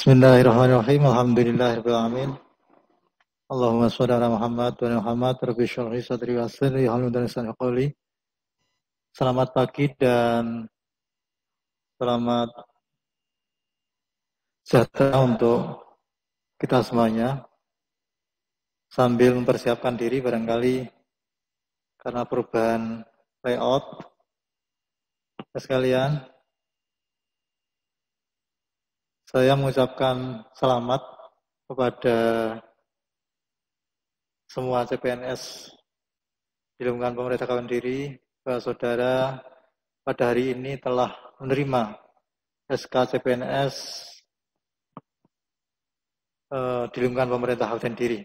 Bismillahirrahmanirrahim. Alhamdulillahirabbil alamin. Allahumma shalli ala Muhammad wa ala Muhammad. Rabbi shrah li sadri wa yassir li amri wa hlul qawli. Selamat pagi dan selamat sejahtera untuk kita semuanya. Sambil mempersiapkan diri barangkali karena perubahan layout. Sekalian, saya mengucapkan selamat kepada semua CPNS di lingkungan pemerintah Kawendiri, bahwa saudara pada hari ini telah menerima SK CPNS di lingkungan pemerintah Kawendiri.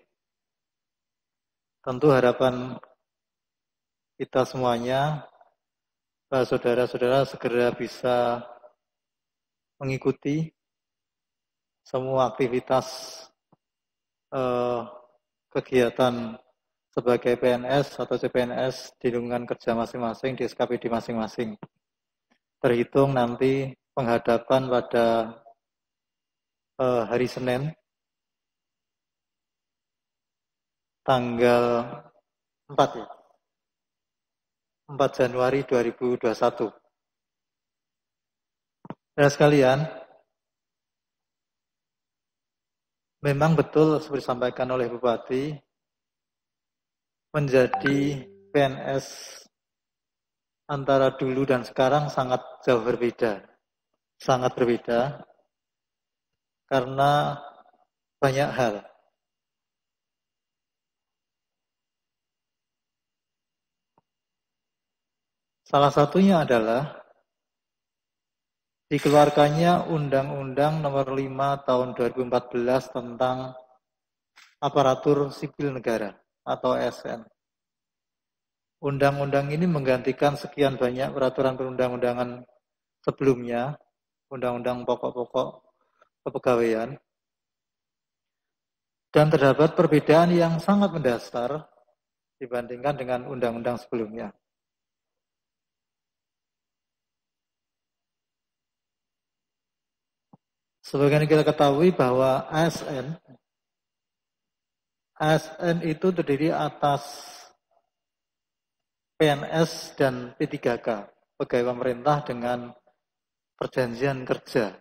Tentu harapan kita semuanya bahwa saudara-saudara segera bisa mengikuti semua aktivitas kegiatan sebagai PNS atau CPNS di lingkungan kerja masing-masing, di SKPD masing-masing. Terhitung nanti penghadapan pada hari Senin, tanggal 4 ya, 4 Januari 2021. Saudara sekalian, memang betul seperti disampaikan oleh Bupati, menjadi PNS antara dulu dan sekarang sangat jauh berbeda. Sangat berbeda karena banyak hal. Salah satunya adalah dikeluarkannya Undang-Undang Nomor 5 Tahun 2014 tentang Aparatur Sipil Negara atau ASN. Undang-undang ini menggantikan sekian banyak peraturan perundang-undangan sebelumnya, Undang-Undang Pokok-Pokok Kepegawaian, dan terdapat perbedaan yang sangat mendasar dibandingkan dengan undang-undang sebelumnya. Sebagaimana kita ketahui bahwa ASN itu terdiri atas PNS dan P3K, pegawai pemerintah dengan perjanjian kerja.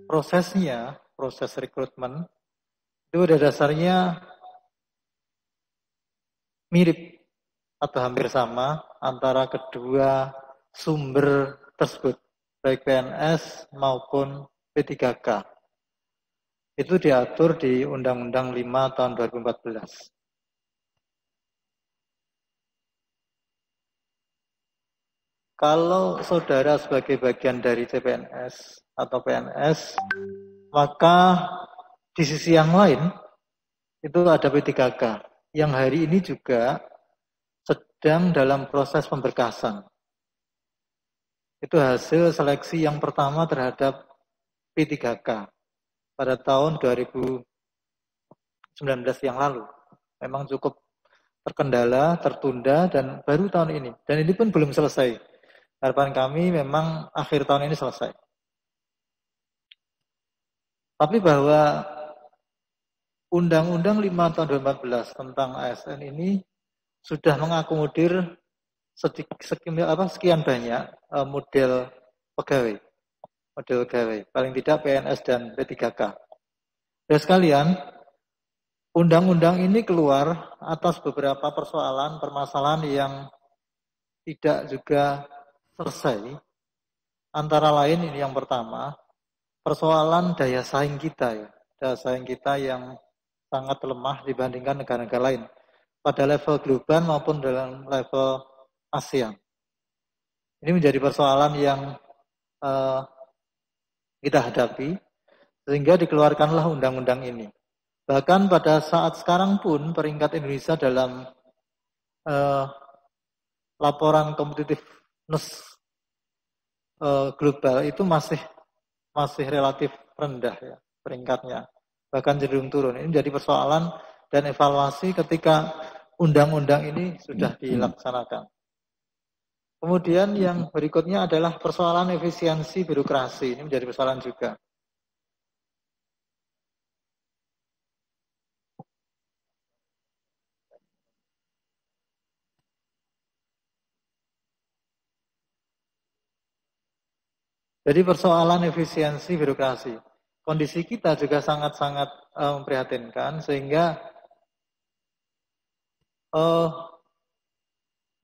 Prosesnya, proses rekrutmen, itu pada dasarnya mirip atau hampir sama antara kedua sumber tersebut, baik PNS maupun P3K. Itu diatur di Undang-Undang 5 tahun 2014. Kalau saudara sebagai bagian dari CPNS atau PNS, maka di sisi yang lain itu ada P3K yang hari ini juga sedang dalam proses pemberkasan. Itu hasil seleksi yang pertama terhadap P3K pada tahun 2019 yang lalu. Memang cukup terkendala, tertunda, dan baru tahun ini. Dan ini pun belum selesai. Harapan kami memang akhir tahun ini selesai. Tapi bahwa Undang-Undang 5 tahun 2014 tentang ASN ini sudah mengakomodir sekian banyak model pegawai. Paling tidak PNS dan P3K. Dan sekalian, undang-undang ini keluar atas beberapa permasalahan yang tidak juga selesai. Antara lain ini yang pertama, persoalan daya saing kita ya. Daya saing kita yang sangat lemah dibandingkan negara-negara lain pada level global maupun dalam level ASEAN. Ini menjadi persoalan yang kita hadapi sehingga dikeluarkanlah undang-undang ini. Bahkan pada saat sekarang pun peringkat Indonesia dalam laporan competitiveness global itu masih relatif rendah ya peringkatnya, bahkan cenderung turun. Ini jadi persoalan dan evaluasi ketika undang-undang ini sudah dilaksanakan. Kemudian yang berikutnya adalah persoalan efisiensi birokrasi. Ini menjadi persoalan juga. Jadi persoalan efisiensi birokrasi. Kondisi kita juga sangat-sangat memprihatinkan sehingga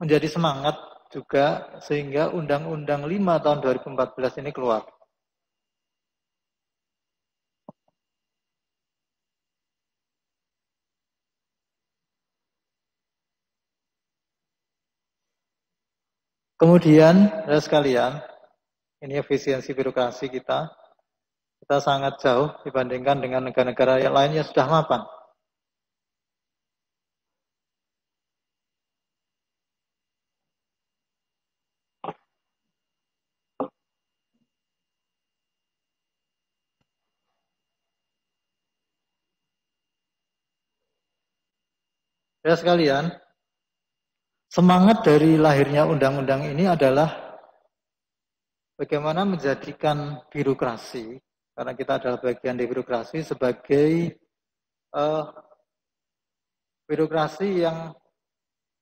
menjadi semangat juga sehingga Undang-Undang 5 tahun 2014 ini keluar. Kemudian, saudara sekalian, ini efisiensi birokrasi kita sangat jauh dibandingkan dengan negara-negara yang lain yang sudah mapan. Saudara sekalian, semangat dari lahirnya undang-undang ini adalah bagaimana menjadikan birokrasi, karena kita adalah bagian dari birokrasi, sebagai birokrasi yang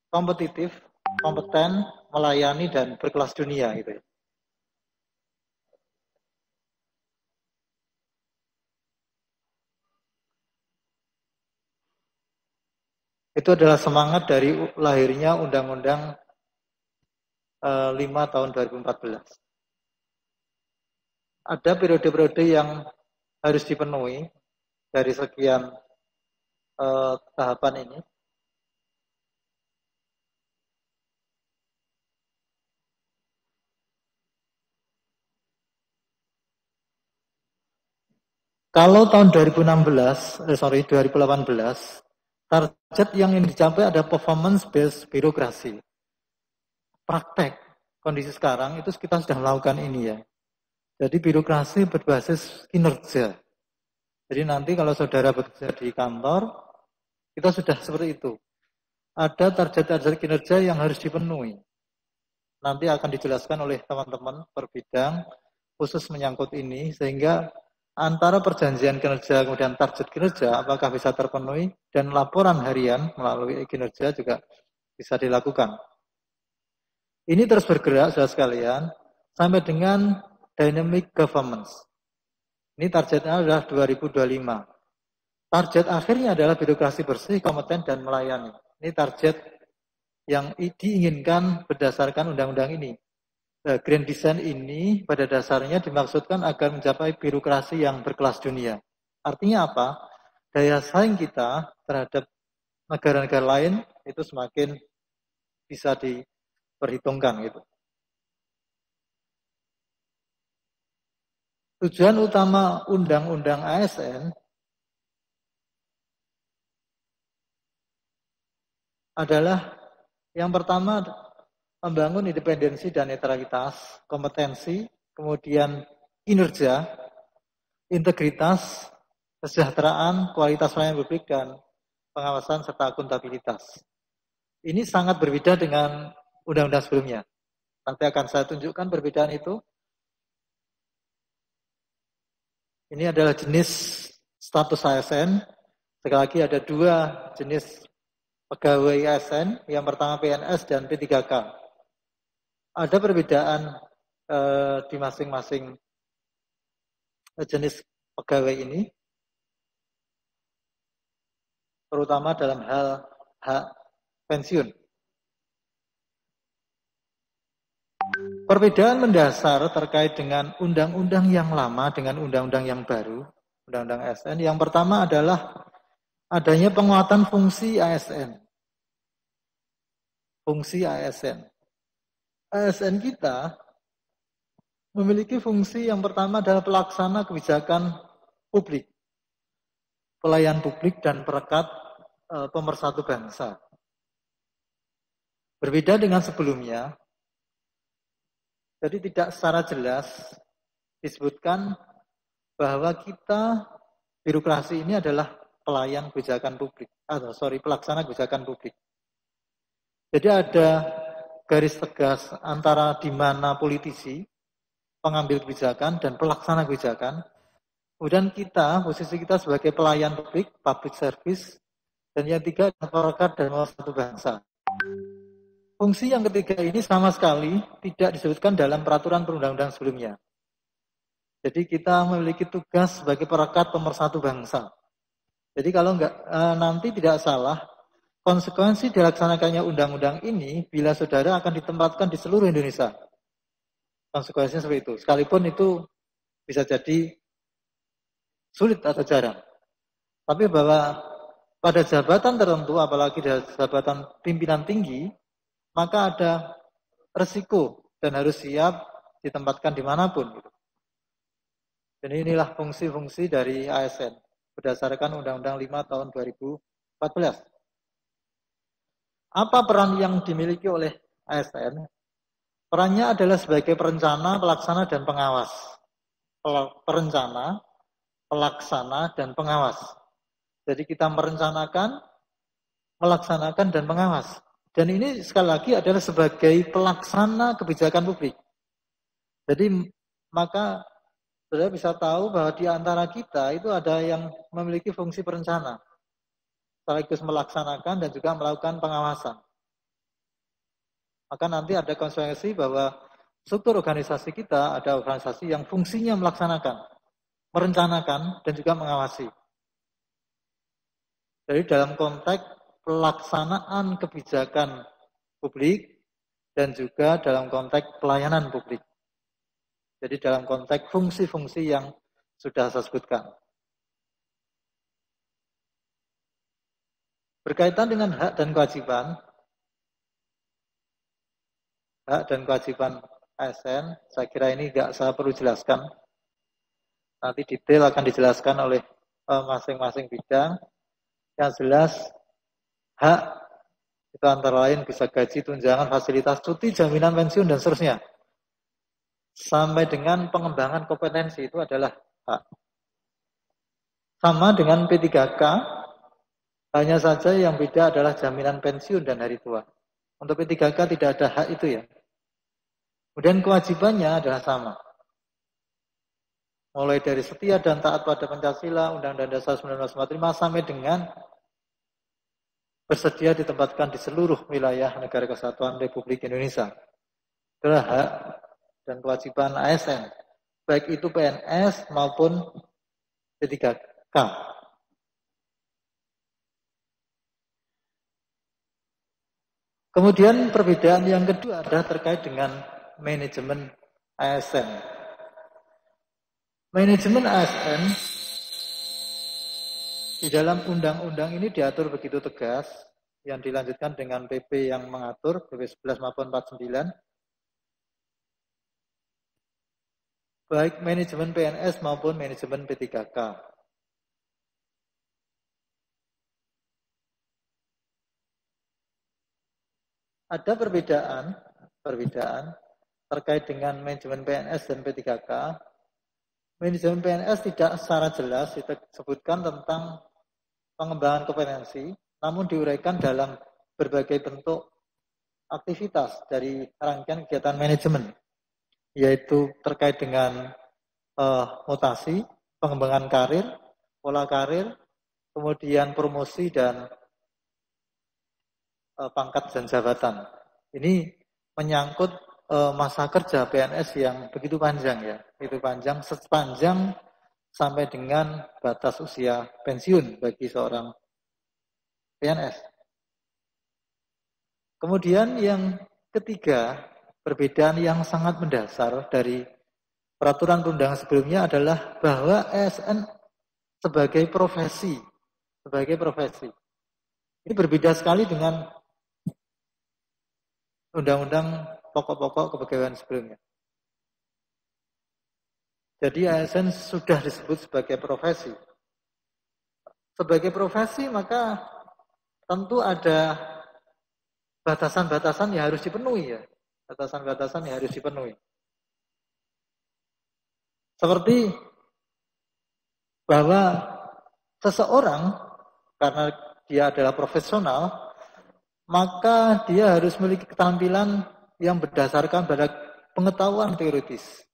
kompetitif, kompeten, melayani, dan berkelas dunia. Gitu. Itu adalah semangat dari lahirnya Undang-Undang 5 tahun 2014. Ada periode-periode yang harus dipenuhi dari sekian tahapan ini. Kalau tahun 2018, target yang ingin dicapai ada performance based birokrasi. Praktek kondisi sekarang itu kita sudah melakukan ini ya. Jadi birokrasi berbasis kinerja. Jadi nanti kalau saudara bekerja di kantor, kita sudah seperti itu. Ada target-target kinerja yang harus dipenuhi. Nanti akan dijelaskan oleh teman-teman per bidang khusus menyangkut ini, sehingga antara perjanjian kinerja kemudian target kinerja apakah bisa terpenuhi, dan laporan harian melalui kinerja juga bisa dilakukan. Ini terus bergerak, saudara sekalian, sampai dengan dynamic governance. Ini targetnya adalah 2025. Target akhirnya adalah birokrasi bersih, kompeten, dan melayani. Ini target yang diinginkan berdasarkan undang-undang ini. Grand Design ini pada dasarnya dimaksudkan agar mencapai birokrasi yang berkelas dunia. Artinya apa? Daya saing kita terhadap negara-negara lain itu semakin bisa diperhitungkan gitu. Tujuan utama Undang-Undang ASN adalah yang pertama membangun independensi dan netralitas, kompetensi, kemudian kinerja, integritas, kesejahteraan, kualitas pelayanan publik, dan pengawasan serta akuntabilitas. Ini sangat berbeda dengan undang-undang sebelumnya. Nanti akan saya tunjukkan perbedaan itu. Ini adalah jenis status ASN. Sekali lagi ada dua jenis pegawai ASN. Yang pertama PNS dan P3K. Ada perbedaan di masing-masing jenis pegawai ini. Terutama dalam hal hak pensiun. Perbedaan mendasar terkait dengan undang-undang yang lama dengan undang-undang yang baru, undang-undang ASN. Yang pertama adalah adanya penguatan fungsi ASN. Fungsi ASN. ASN kita memiliki fungsi yang pertama adalah pelaksana kebijakan publik, pelayan publik, dan perekat pemersatu bangsa. Berbeda dengan sebelumnya, jadi tidak secara jelas disebutkan bahwa kita birokrasi ini adalah pelayan kebijakan publik, pelaksana kebijakan publik. Jadi ada garis tegas antara di mana politisi, pengambil kebijakan dan pelaksana kebijakan. Kemudian posisi kita sebagai pelayan publik, public service, dan yang ketiga perekat dan satu bangsa. Fungsi yang ketiga ini sama sekali tidak disebutkan dalam peraturan perundang-undangan sebelumnya. Jadi kita memiliki tugas sebagai perekat pemersatu bangsa. Jadi kalau nanti tidak salah, konsekuensi dilaksanakannya undang-undang ini bila saudara akan ditempatkan di seluruh Indonesia. Konsekuensinya seperti itu. Sekalipun itu bisa jadi sulit atau jarang. Tapi bahwa pada jabatan tertentu, apalagi dari jabatan pimpinan tinggi, maka ada resiko dan harus siap ditempatkan dimanapun. Dan inilah fungsi-fungsi dari ASN berdasarkan Undang-Undang 5 tahun 2014. Apa peran yang dimiliki oleh ASN? Perannya adalah sebagai perencana, pelaksana, dan pengawas. Perencana, pelaksana, dan pengawas. Jadi kita merencanakan, melaksanakan, dan pengawas. Dan ini sekali lagi adalah sebagai pelaksana kebijakan publik. Jadi maka saudara bisa tahu bahwa di antara kita itu ada yang memiliki fungsi perencana, sekaligus melaksanakan dan juga melakukan pengawasan. Maka nanti ada konsekuensi bahwa struktur organisasi kita ada organisasi yang fungsinya melaksanakan, merencanakan, dan juga mengawasi. Jadi dalam konteks pelaksanaan kebijakan publik dan juga dalam konteks pelayanan publik. Jadi dalam konteks fungsi-fungsi yang sudah saya sebutkan. Berkaitan dengan hak dan kewajiban ASN, saya kira ini nggak saya perlu jelaskan. Nanti detail akan dijelaskan oleh masing-masing bidang. Yang jelas, hak itu antara lain bisa gaji, tunjangan, fasilitas, cuti, jaminan pensiun, dan seterusnya. Sampai dengan pengembangan kompetensi itu adalah hak. Sama dengan P3K, hanya saja yang beda adalah jaminan pensiun dan hari tua. Untuk P3K tidak ada hak itu ya. Kemudian kewajibannya adalah sama. Mulai dari setia dan taat pada Pancasila, Undang-Undang Dasar 1945, sampai dengan bersedia ditempatkan di seluruh wilayah Negara Kesatuan Republik Indonesia. Itulah hak dan kewajiban ASN, baik itu PNS maupun P3K. Kemudian perbedaan yang kedua adalah terkait dengan manajemen ASN. Manajemen ASN di dalam undang-undang ini diatur begitu tegas, yang dilanjutkan dengan PP yang mengatur, PP 11 maupun 49, baik manajemen PNS maupun manajemen P3K. Ada perbedaan terkait dengan manajemen PNS dan P3K. Manajemen PNS tidak secara jelas disebutkan tentang pengembangan kompetensi, namun diuraikan dalam berbagai bentuk aktivitas dari rangkaian kegiatan manajemen, yaitu terkait dengan mutasi, pengembangan karir, pola karir, kemudian promosi dan pangkat dan jabatan. Ini menyangkut masa kerja PNS yang begitu panjang ya, begitu panjang, sepanjang sampai dengan batas usia pensiun bagi seorang PNS. Kemudian yang ketiga, perbedaan yang sangat mendasar dari peraturan perundangan sebelumnya adalah bahwa ASN sebagai profesi. Ini berbeda sekali dengan undang-undang pokok-pokok kepegawaian sebelumnya. Jadi ASN sudah disebut sebagai profesi. Sebagai profesi maka tentu ada batasan-batasan yang harus dipenuhi ya. Batasan-batasan yang harus dipenuhi. Seperti bahwa seseorang karena dia adalah profesional, maka dia harus memiliki keterampilan yang berdasarkan pada pengetahuan teoritis.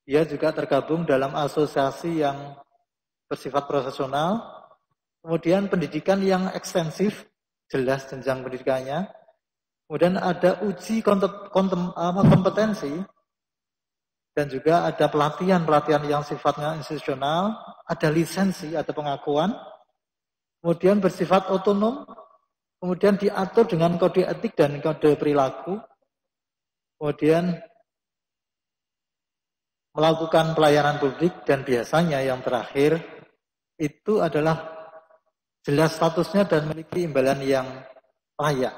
Dia juga tergabung dalam asosiasi yang bersifat profesional, kemudian pendidikan yang ekstensif, jelas jenjang pendidikannya, kemudian ada uji kompetensi, dan juga ada pelatihan-pelatihan yang sifatnya institusional, ada lisensi, ada pengakuan, kemudian bersifat otonom, kemudian diatur dengan kode etik dan kode perilaku, kemudian melakukan pelayanan publik, dan biasanya yang terakhir itu adalah jelas statusnya dan memiliki imbalan yang layak.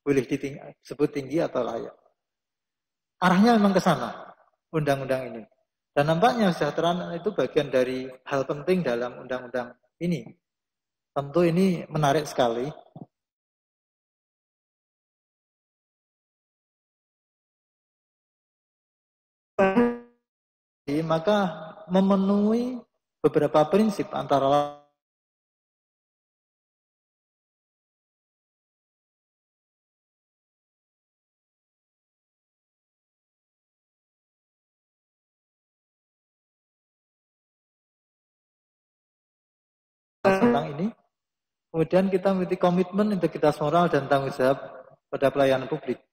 Boleh disebut tinggi atau layak. Arahnya memang ke sana, undang-undang ini. Dan nampaknya kesejahteraan itu bagian dari hal penting dalam undang-undang ini. Tentu ini menarik sekali. Maka memenuhi beberapa prinsip antara lain tentang ini. Kemudian kita memiliki komitmen, integritas moral, dan tanggung jawab pada pelayanan publik.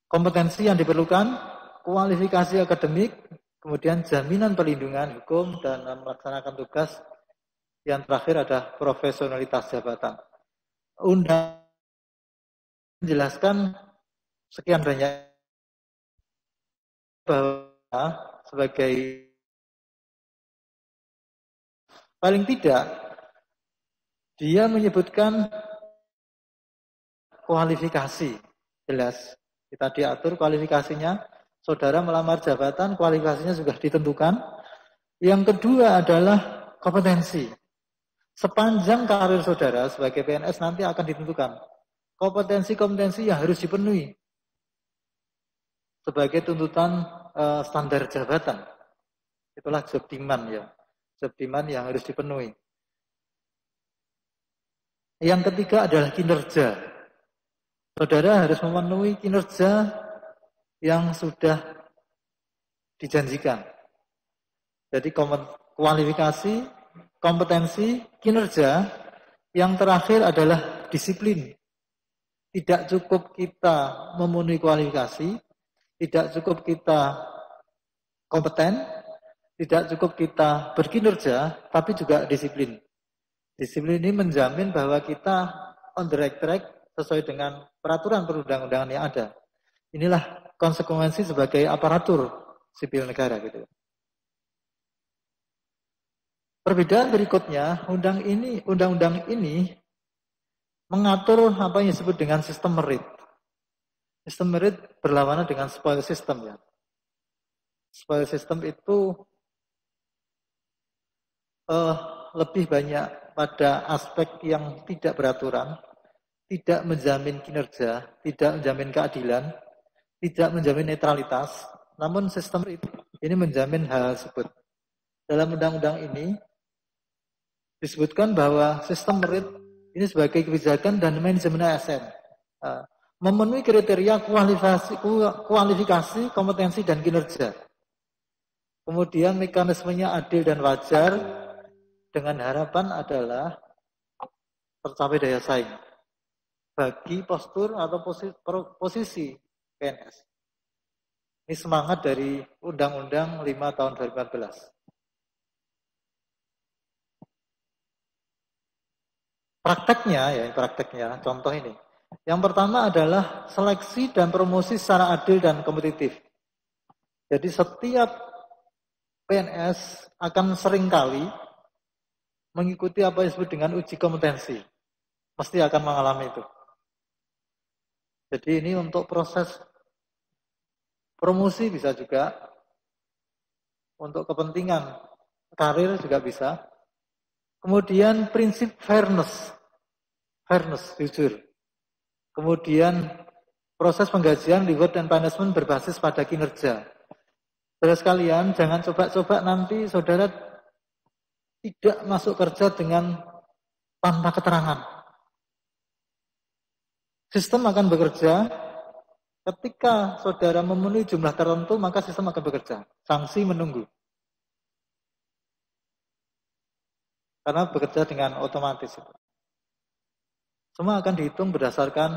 Kompetensi yang diperlukan, kualifikasi akademik, kemudian jaminan perlindungan hukum, dan melaksanakan tugas. Yang terakhir ada profesionalitas jabatan. Undang menjelaskan sekian banyak bahwa sebagai paling tidak dia menyebutkan kualifikasi. Jelas, kita diatur kualifikasinya. Saudara melamar jabatan, kualifikasinya sudah ditentukan. Yang kedua adalah kompetensi. Sepanjang karir saudara sebagai PNS nanti akan ditentukan kompetensi-kompetensi yang harus dipenuhi sebagai tuntutan standar jabatan. Itulah job demand ya. Job demand yang harus dipenuhi. Yang ketiga adalah kinerja. Saudara harus memenuhi kinerja yang sudah dijanjikan. Jadi kualifikasi, kompetensi, kinerja. Yang terakhir adalah disiplin. Tidak cukup kita memenuhi kualifikasi, tidak cukup kita kompeten, tidak cukup kita berkinerja, tapi juga disiplin. Disiplin ini menjamin bahwa kita on the right track sesuai dengan peraturan perundang-undangan yang ada. Inilah konsekuensi sebagai aparatur sipil negara gitu. Perbedaan berikutnya, undang-undang ini mengatur apa yang disebut dengan sistem merit. Sistem merit berlawanan dengan spoil system ya. Spoil system itu lebih banyak pada aspek yang tidak beraturan, tidak menjamin kinerja, tidak menjamin keadilan, tidak menjamin netralitas. Namun sistem merit ini menjamin hal tersebut. Dalam undang-undang ini disebutkan bahwa sistem merit ini sebagai kebijakan dan manajemen ASN memenuhi kriteria kualifikasi, kompetensi, dan kinerja. Kemudian mekanismenya adil dan wajar dengan harapan adalah tercapai daya saing bagi postur atau posisi PNS. Ini semangat dari Undang-Undang 5 tahun 2014. Prakteknya, contoh ini. Yang pertama adalah seleksi dan promosi secara adil dan kompetitif. Jadi setiap PNS akan seringkali mengikuti apa yang disebut dengan uji kompetensi. Pasti akan mengalami itu. Jadi ini untuk proses promosi bisa juga, untuk kepentingan karir juga bisa. Kemudian prinsip fairness, jujur. Kemudian proses penggajian, reward, dan punishment berbasis pada kinerja. Saudara sekalian, jangan coba-coba nanti saudara tidak masuk kerja dengan tanpa keterangan. Sistem akan bekerja ketika saudara memenuhi jumlah tertentu, maka sistem akan bekerja. Sanksi menunggu. Karena bekerja dengan otomatis. Semua akan dihitung berdasarkan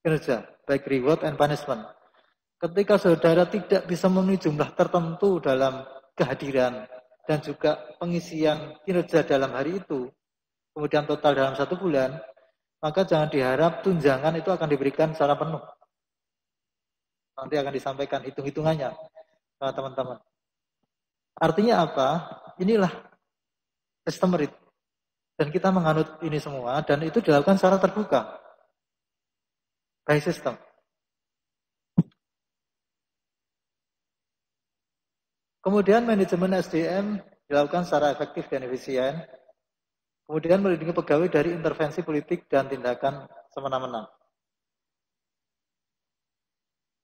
kinerja, baik reward and punishment. Ketika saudara tidak bisa memenuhi jumlah tertentu dalam kehadiran dan juga pengisian kinerja dalam hari itu, kemudian total dalam 1 bulan, maka jangan diharap tunjangan itu akan diberikan secara penuh. Nanti akan disampaikan hitung-hitungannya sama teman-teman. Artinya apa? Inilah sistem merit. Dan kita menganut ini semua, dan itu dilakukan secara terbuka. By system. Kemudian manajemen SDM dilakukan secara efektif dan efisien. Kemudian melindungi pegawai dari intervensi politik dan tindakan semena-mena.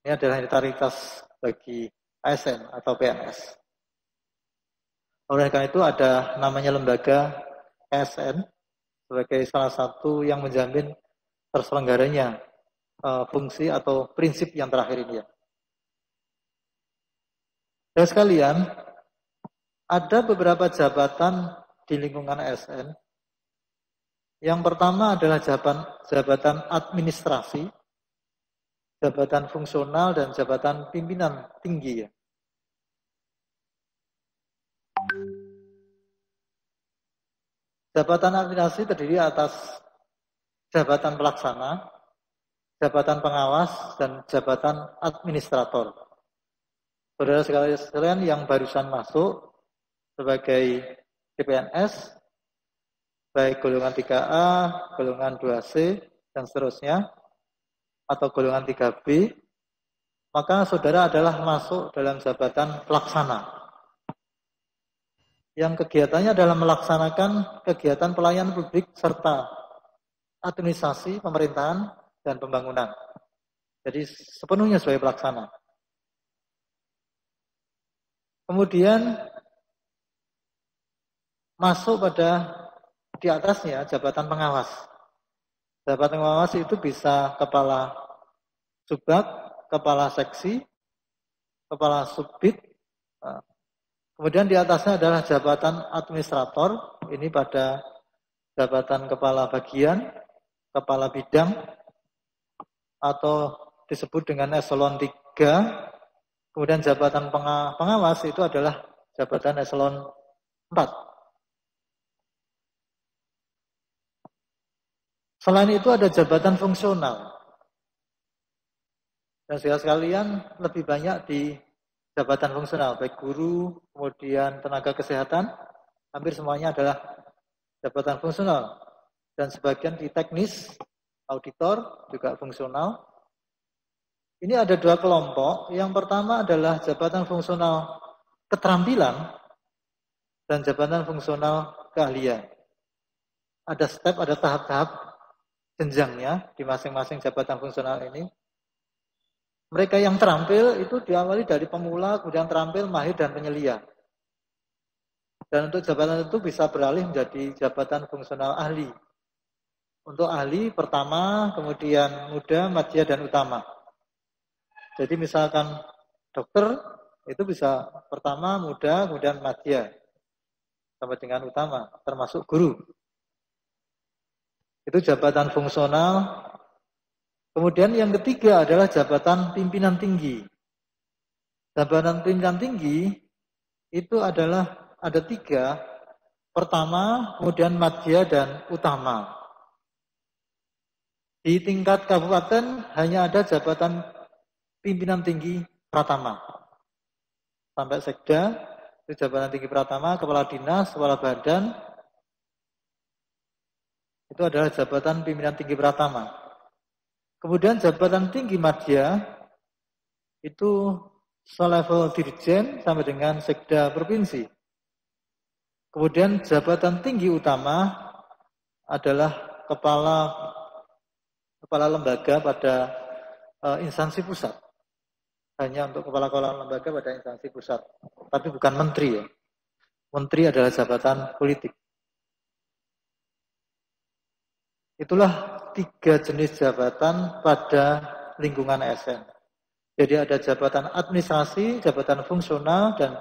Ini adalah netralitas bagi ASN atau PNS. Oleh karena itu ada namanya lembaga ASN sebagai salah satu yang menjamin terselenggaranya fungsi atau prinsip yang terakhir ini ya. Dan sekalian, ada beberapa jabatan di lingkungan ASN. Yang pertama adalah jabatan administrasi, jabatan fungsional, dan jabatan pimpinan tinggi. Jabatan administrasi terdiri atas jabatan pelaksana, jabatan pengawas, dan jabatan administrator. Saudara sekalian yang barusan masuk sebagai CPNS, baik golongan 3A, golongan 2C, dan seterusnya, atau golongan 3B, maka saudara adalah masuk dalam jabatan pelaksana. Yang kegiatannya adalah melaksanakan kegiatan pelayanan publik serta administrasi, pemerintahan, dan pembangunan. Jadi sepenuhnya sebagai pelaksana. Kemudian masuk pada di atasnya jabatan pengawas. Jabatan pengawas itu bisa kepala subbag, kepala seksi, kepala subbid. Kemudian di atasnya adalah jabatan administrator. Ini pada jabatan kepala bagian, kepala bidang, atau disebut dengan eselon 3. Kemudian jabatan pengawas itu adalah jabatan eselon 4. Selain itu ada jabatan fungsional. Dan sekalian lebih banyak di jabatan fungsional, baik guru, kemudian tenaga kesehatan, hampir semuanya adalah jabatan fungsional. Dan sebagian di teknis, auditor juga fungsional. Ini ada 2 kelompok. Yang pertama adalah jabatan fungsional keterampilan dan jabatan fungsional keahlian. Ada step, ada tahap-tahap jenjangnya di masing-masing jabatan fungsional ini. Mereka yang terampil itu diawali dari pemula, kemudian terampil, mahir, dan penyelia. Dan untuk jabatan itu bisa beralih menjadi jabatan fungsional ahli. Untuk ahli pertama, kemudian muda, madya, dan utama. Jadi misalkan dokter itu bisa pertama, muda, kemudian madya, sampai dengan utama, termasuk guru. Itu jabatan fungsional. Kemudian yang ketiga adalah jabatan pimpinan tinggi. Jabatan pimpinan tinggi itu adalah ada 3. Pertama, kemudian madya, dan utama. Di tingkat kabupaten hanya ada jabatan pimpinan tinggi pratama. Sampai sekda, itu jabatan tinggi pratama, kepala dinas, kepala badan, itu adalah jabatan pimpinan tinggi pratama. Kemudian jabatan tinggi madya itu selevel dirjen sampai dengan sekda provinsi. Kemudian jabatan tinggi utama adalah kepala lembaga pada instansi pusat. Hanya untuk kepala-kepala lembaga pada instansi pusat, tapi bukan menteri ya. Menteri adalah jabatan politik. Itulah 3 jenis jabatan pada lingkungan ASN. Jadi ada jabatan administrasi, jabatan fungsional, dan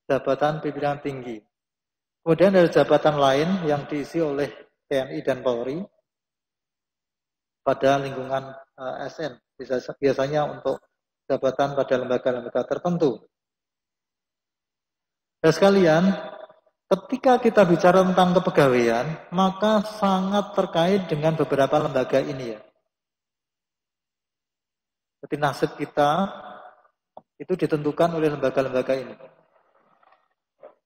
jabatan pimpinan tinggi. Kemudian ada jabatan lain yang diisi oleh TNI dan Polri pada lingkungan ASN. Biasanya untuk jabatan pada lembaga-lembaga tertentu. Dan sekalian, ketika kita bicara tentang kepegawaian, maka sangat terkait dengan beberapa lembaga ini ya. Jadi nasib kita itu ditentukan oleh lembaga-lembaga ini.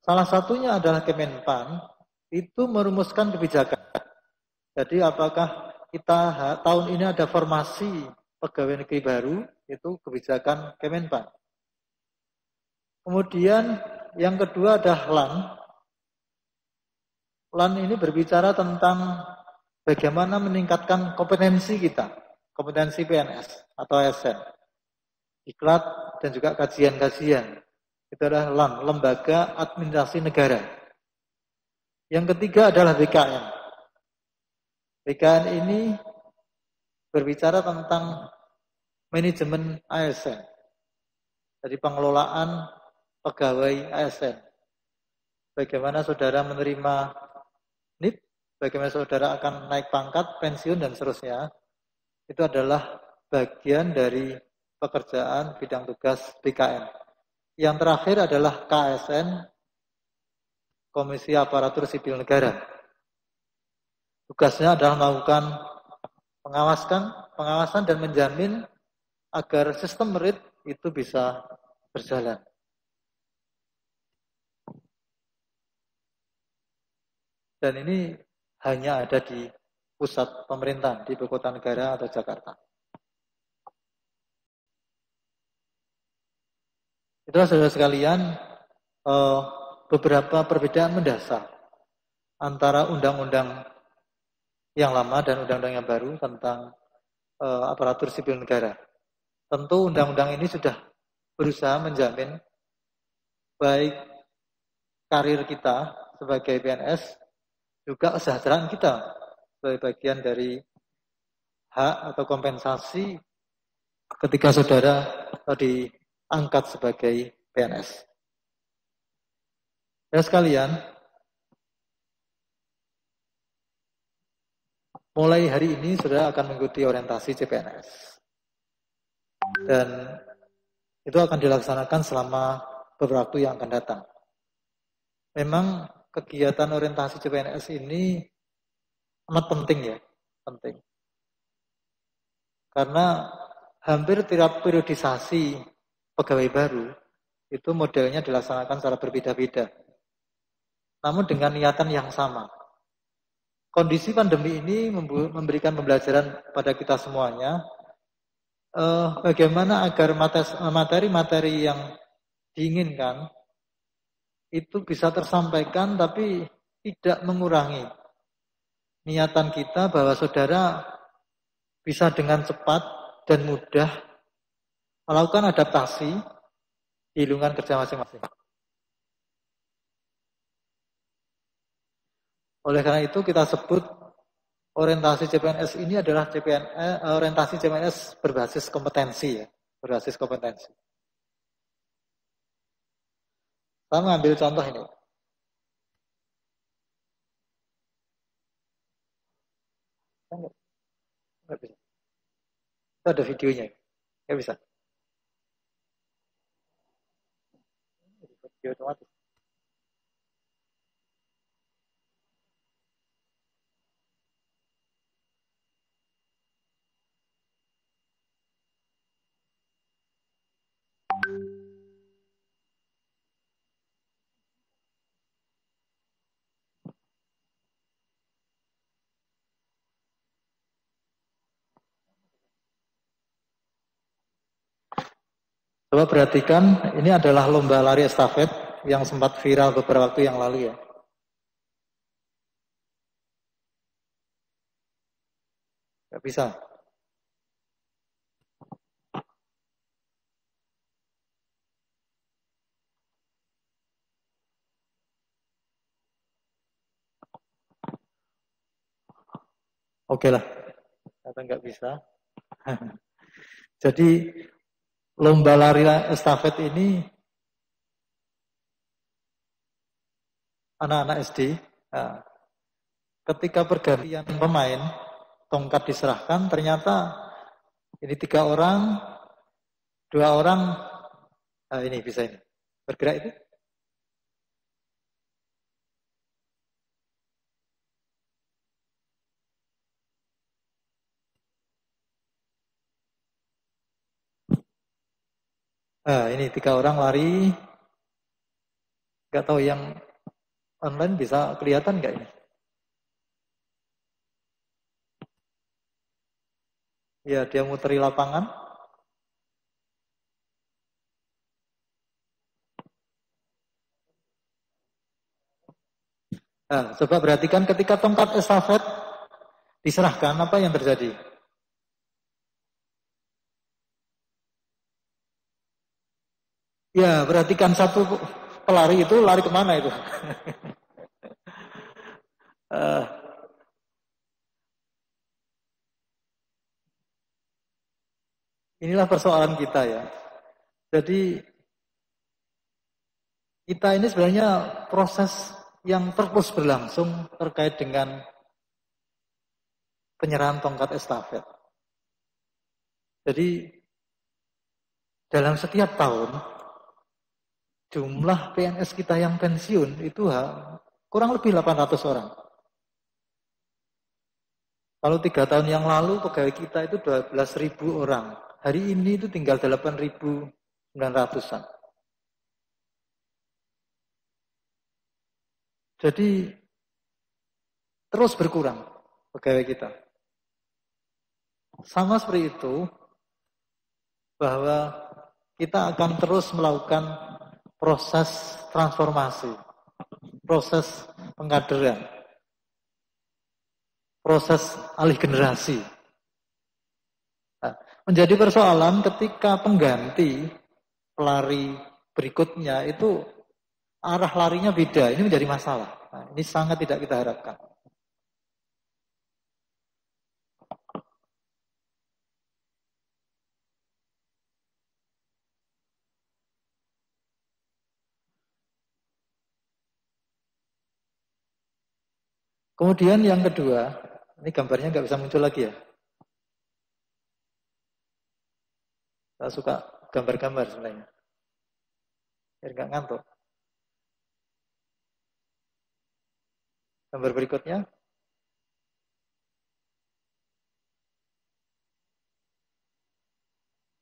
Salah satunya adalah Kemenpan, itu merumuskan kebijakan. Jadi apakah kita tahun ini ada formasi pegawai negeri baru, itu kebijakan Kemenpan. Kemudian yang kedua adalah LAN. LAN ini berbicara tentang bagaimana meningkatkan kompetensi kita, kompetensi PNS atau ASN, diklat dan juga kajian-kajian. Itu adalah LAN, Lembaga Administrasi Negara. Yang ketiga adalah BKN. BKN ini berbicara tentang manajemen ASN, jadi pengelolaan pegawai ASN. Bagaimana saudara menerima NIP, bagaimana saudara akan naik pangkat, pensiun, dan seterusnya. Itu adalah bagian dari pekerjaan bidang tugas BKN. Yang terakhir adalah KSN, Komisi Aparatur Sipil Negara. Tugasnya adalah melakukan pengawasan dan menjamin agar sistem merit itu bisa berjalan. Dan ini hanya ada di pusat pemerintahan, di ibu kota negara atau Jakarta. Itulah saudara sekalian beberapa perbedaan mendasar antara undang-undang yang lama dan undang-undang yang baru tentang aparatur sipil negara. Tentu undang-undang ini sudah berusaha menjamin baik karir kita sebagai PNS, juga kesejahteraan kita sebagai bagian dari hak atau kompensasi ketika saudara diangkat sebagai PNS. Ya sekalian, mulai hari ini saudara akan mengikuti orientasi CPNS. Dan itu akan dilaksanakan selama beberapa waktu yang akan datang. Memang kegiatan orientasi CPNS ini amat penting ya, penting. Karena hampir tiap periodisasi pegawai baru itu modelnya dilaksanakan secara berbeda-beda. Namun dengan niatan yang sama. Kondisi pandemi ini memberikan pembelajaran pada kita semuanya bagaimana agar materi-materi yang diinginkan itu bisa tersampaikan tapi tidak mengurangi niatan kita bahwa saudara bisa dengan cepat dan mudah melakukan adaptasi di lingkungan kerja masing-masing. Oleh karena itu kita sebut orientasi CPNS ini adalah orientasi CPNS berbasis kompetensi ya, berbasis kompetensi. Saya mengambil contoh ini. Nggak bisa. Itu ada videonya. Nggak bisa. Video otomatis. Coba perhatikan, ini adalah lomba lari estafet yang sempat viral beberapa waktu yang lalu ya. Nggak bisa. Oke lah, atau nggak bisa. Jadi lomba lari estafet ini anak-anak SD, nah, ketika pergantian pemain, tongkat diserahkan, ternyata ini 3 orang, 2 orang, nah ini bisa ini, bergerak itu. Nah ini 3 orang lari, nggak tahu yang online bisa kelihatan nggak ini? Ya dia muteri lapangan. Nah, coba perhatikan ketika tongkat estafet diserahkan, apa yang terjadi? Ya, perhatikan satu pelari itu lari kemana itu? uh, inilah persoalan kita ya. Jadi kita ini sebenarnya proses yang terus berlangsung terkait dengan penyerahan tongkat estafet. Jadi dalam setiap tahun jumlah PNS kita yang pensiun itu kurang lebih 800 orang. Kalau 3 tahun yang lalu pegawai kita itu 12.000 orang. Hari ini itu tinggal 8.900-an. Jadi terus berkurang pegawai kita. Sama seperti itu, bahwa kita akan terus melakukan proses transformasi, proses pengkaderan, proses alih generasi. Nah, menjadi persoalan ketika pengganti pelari berikutnya itu arah larinya beda, ini menjadi masalah. Nah, ini sangat tidak kita harapkan. Kemudian yang kedua, ini gambarnya nggak bisa muncul lagi ya. Saya suka gambar-gambar sebenarnya. Biar nggak ngantuk. Gambar berikutnya.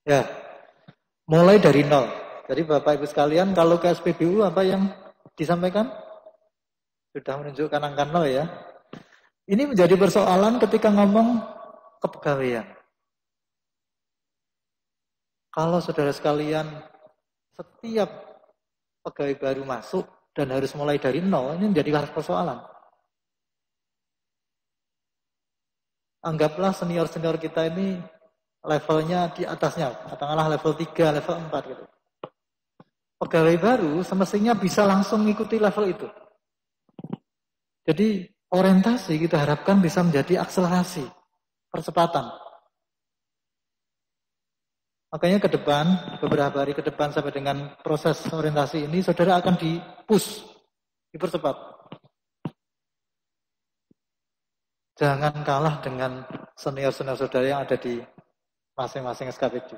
Ya, mulai dari nol. Jadi Bapak Ibu sekalian, kalau ke SPBU apa yang disampaikan? Sudah menunjukkan angka nol ya. Ini menjadi persoalan ketika ngomong kepegawaian. Kalau saudara sekalian, setiap pegawai baru masuk dan harus mulai dari nol, ini menjadi persoalan. Anggaplah senior-senior kita ini levelnya di atasnya, katakanlah level 3, level 4 gitu. Pegawai baru semestinya bisa langsung mengikuti level itu. Jadi orientasi kita harapkan bisa menjadi akselerasi, percepatan. Makanya ke depan, beberapa hari ke depan sampai dengan proses orientasi ini, saudara akan di-push, dipercepat. Jangan kalah dengan senior-senior saudara yang ada di masing-masing SKPD.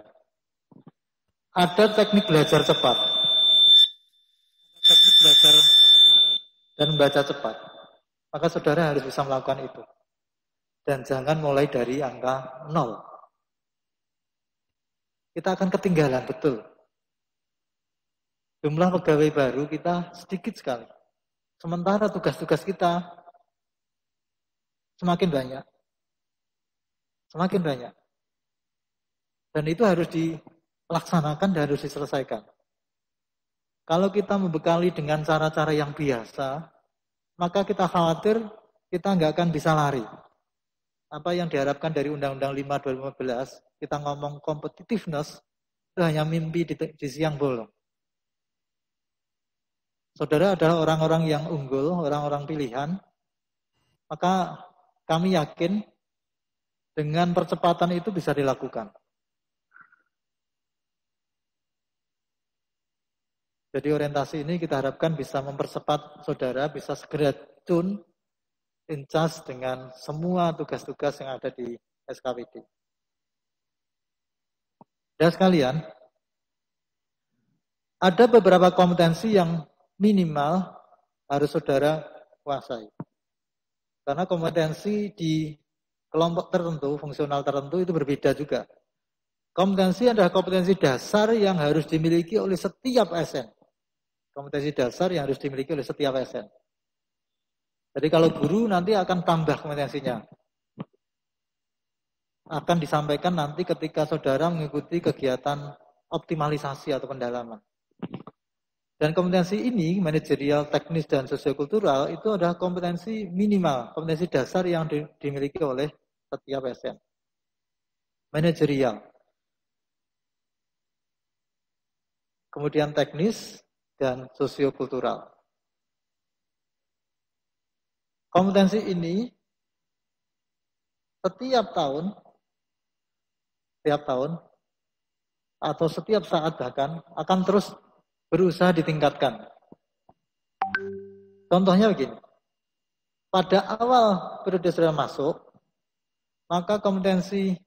Ada teknik belajar cepat. Teknik belajar dan membaca cepat. Maka saudara harus bisa melakukan itu. Dan jangan mulai dari angka 0. Kita akan ketinggalan, betul. Jumlah pegawai baru kita sedikit sekali. Sementara tugas-tugas kita semakin banyak. Semakin banyak. Dan itu harus dilaksanakan dan harus diselesaikan. Kalau kita membekali dengan cara-cara yang biasa, maka kita khawatir kita nggak akan bisa lari. Apa yang diharapkan dari Undang-Undang 5 2015, kita ngomong competitiveness, itu hanya mimpi di siang bolong. Saudara adalah orang-orang yang unggul, orang-orang pilihan, maka kami yakin dengan percepatan itu bisa dilakukan. Jadi orientasi ini kita harapkan bisa mempercepat saudara bisa segera tune in charge dengan semua tugas-tugas yang ada di SKWD. Dan sekalian, ada beberapa kompetensi yang minimal harus saudara kuasai. Karena kompetensi di kelompok tertentu, fungsional tertentu itu berbeda juga. Kompetensi adalah kompetensi dasar yang harus dimiliki oleh setiap ASN. Kompetensi dasar yang harus dimiliki oleh setiap ASN. Jadi kalau guru nanti akan tambah kompetensinya. Akan disampaikan nanti ketika saudara mengikuti kegiatan optimalisasi atau pendalaman. Dan kompetensi ini, manajerial, teknis, dan sosiokultural, itu adalah kompetensi minimal, kompetensi dasar yang dimiliki oleh setiap ASN. Manajerial. Kemudian teknis dan sosiokultural. Kompetensi ini setiap tahun atau setiap saat bahkan akan terus berusaha ditingkatkan. Contohnya begini, pada awal periode saudara masuk, maka kompetensi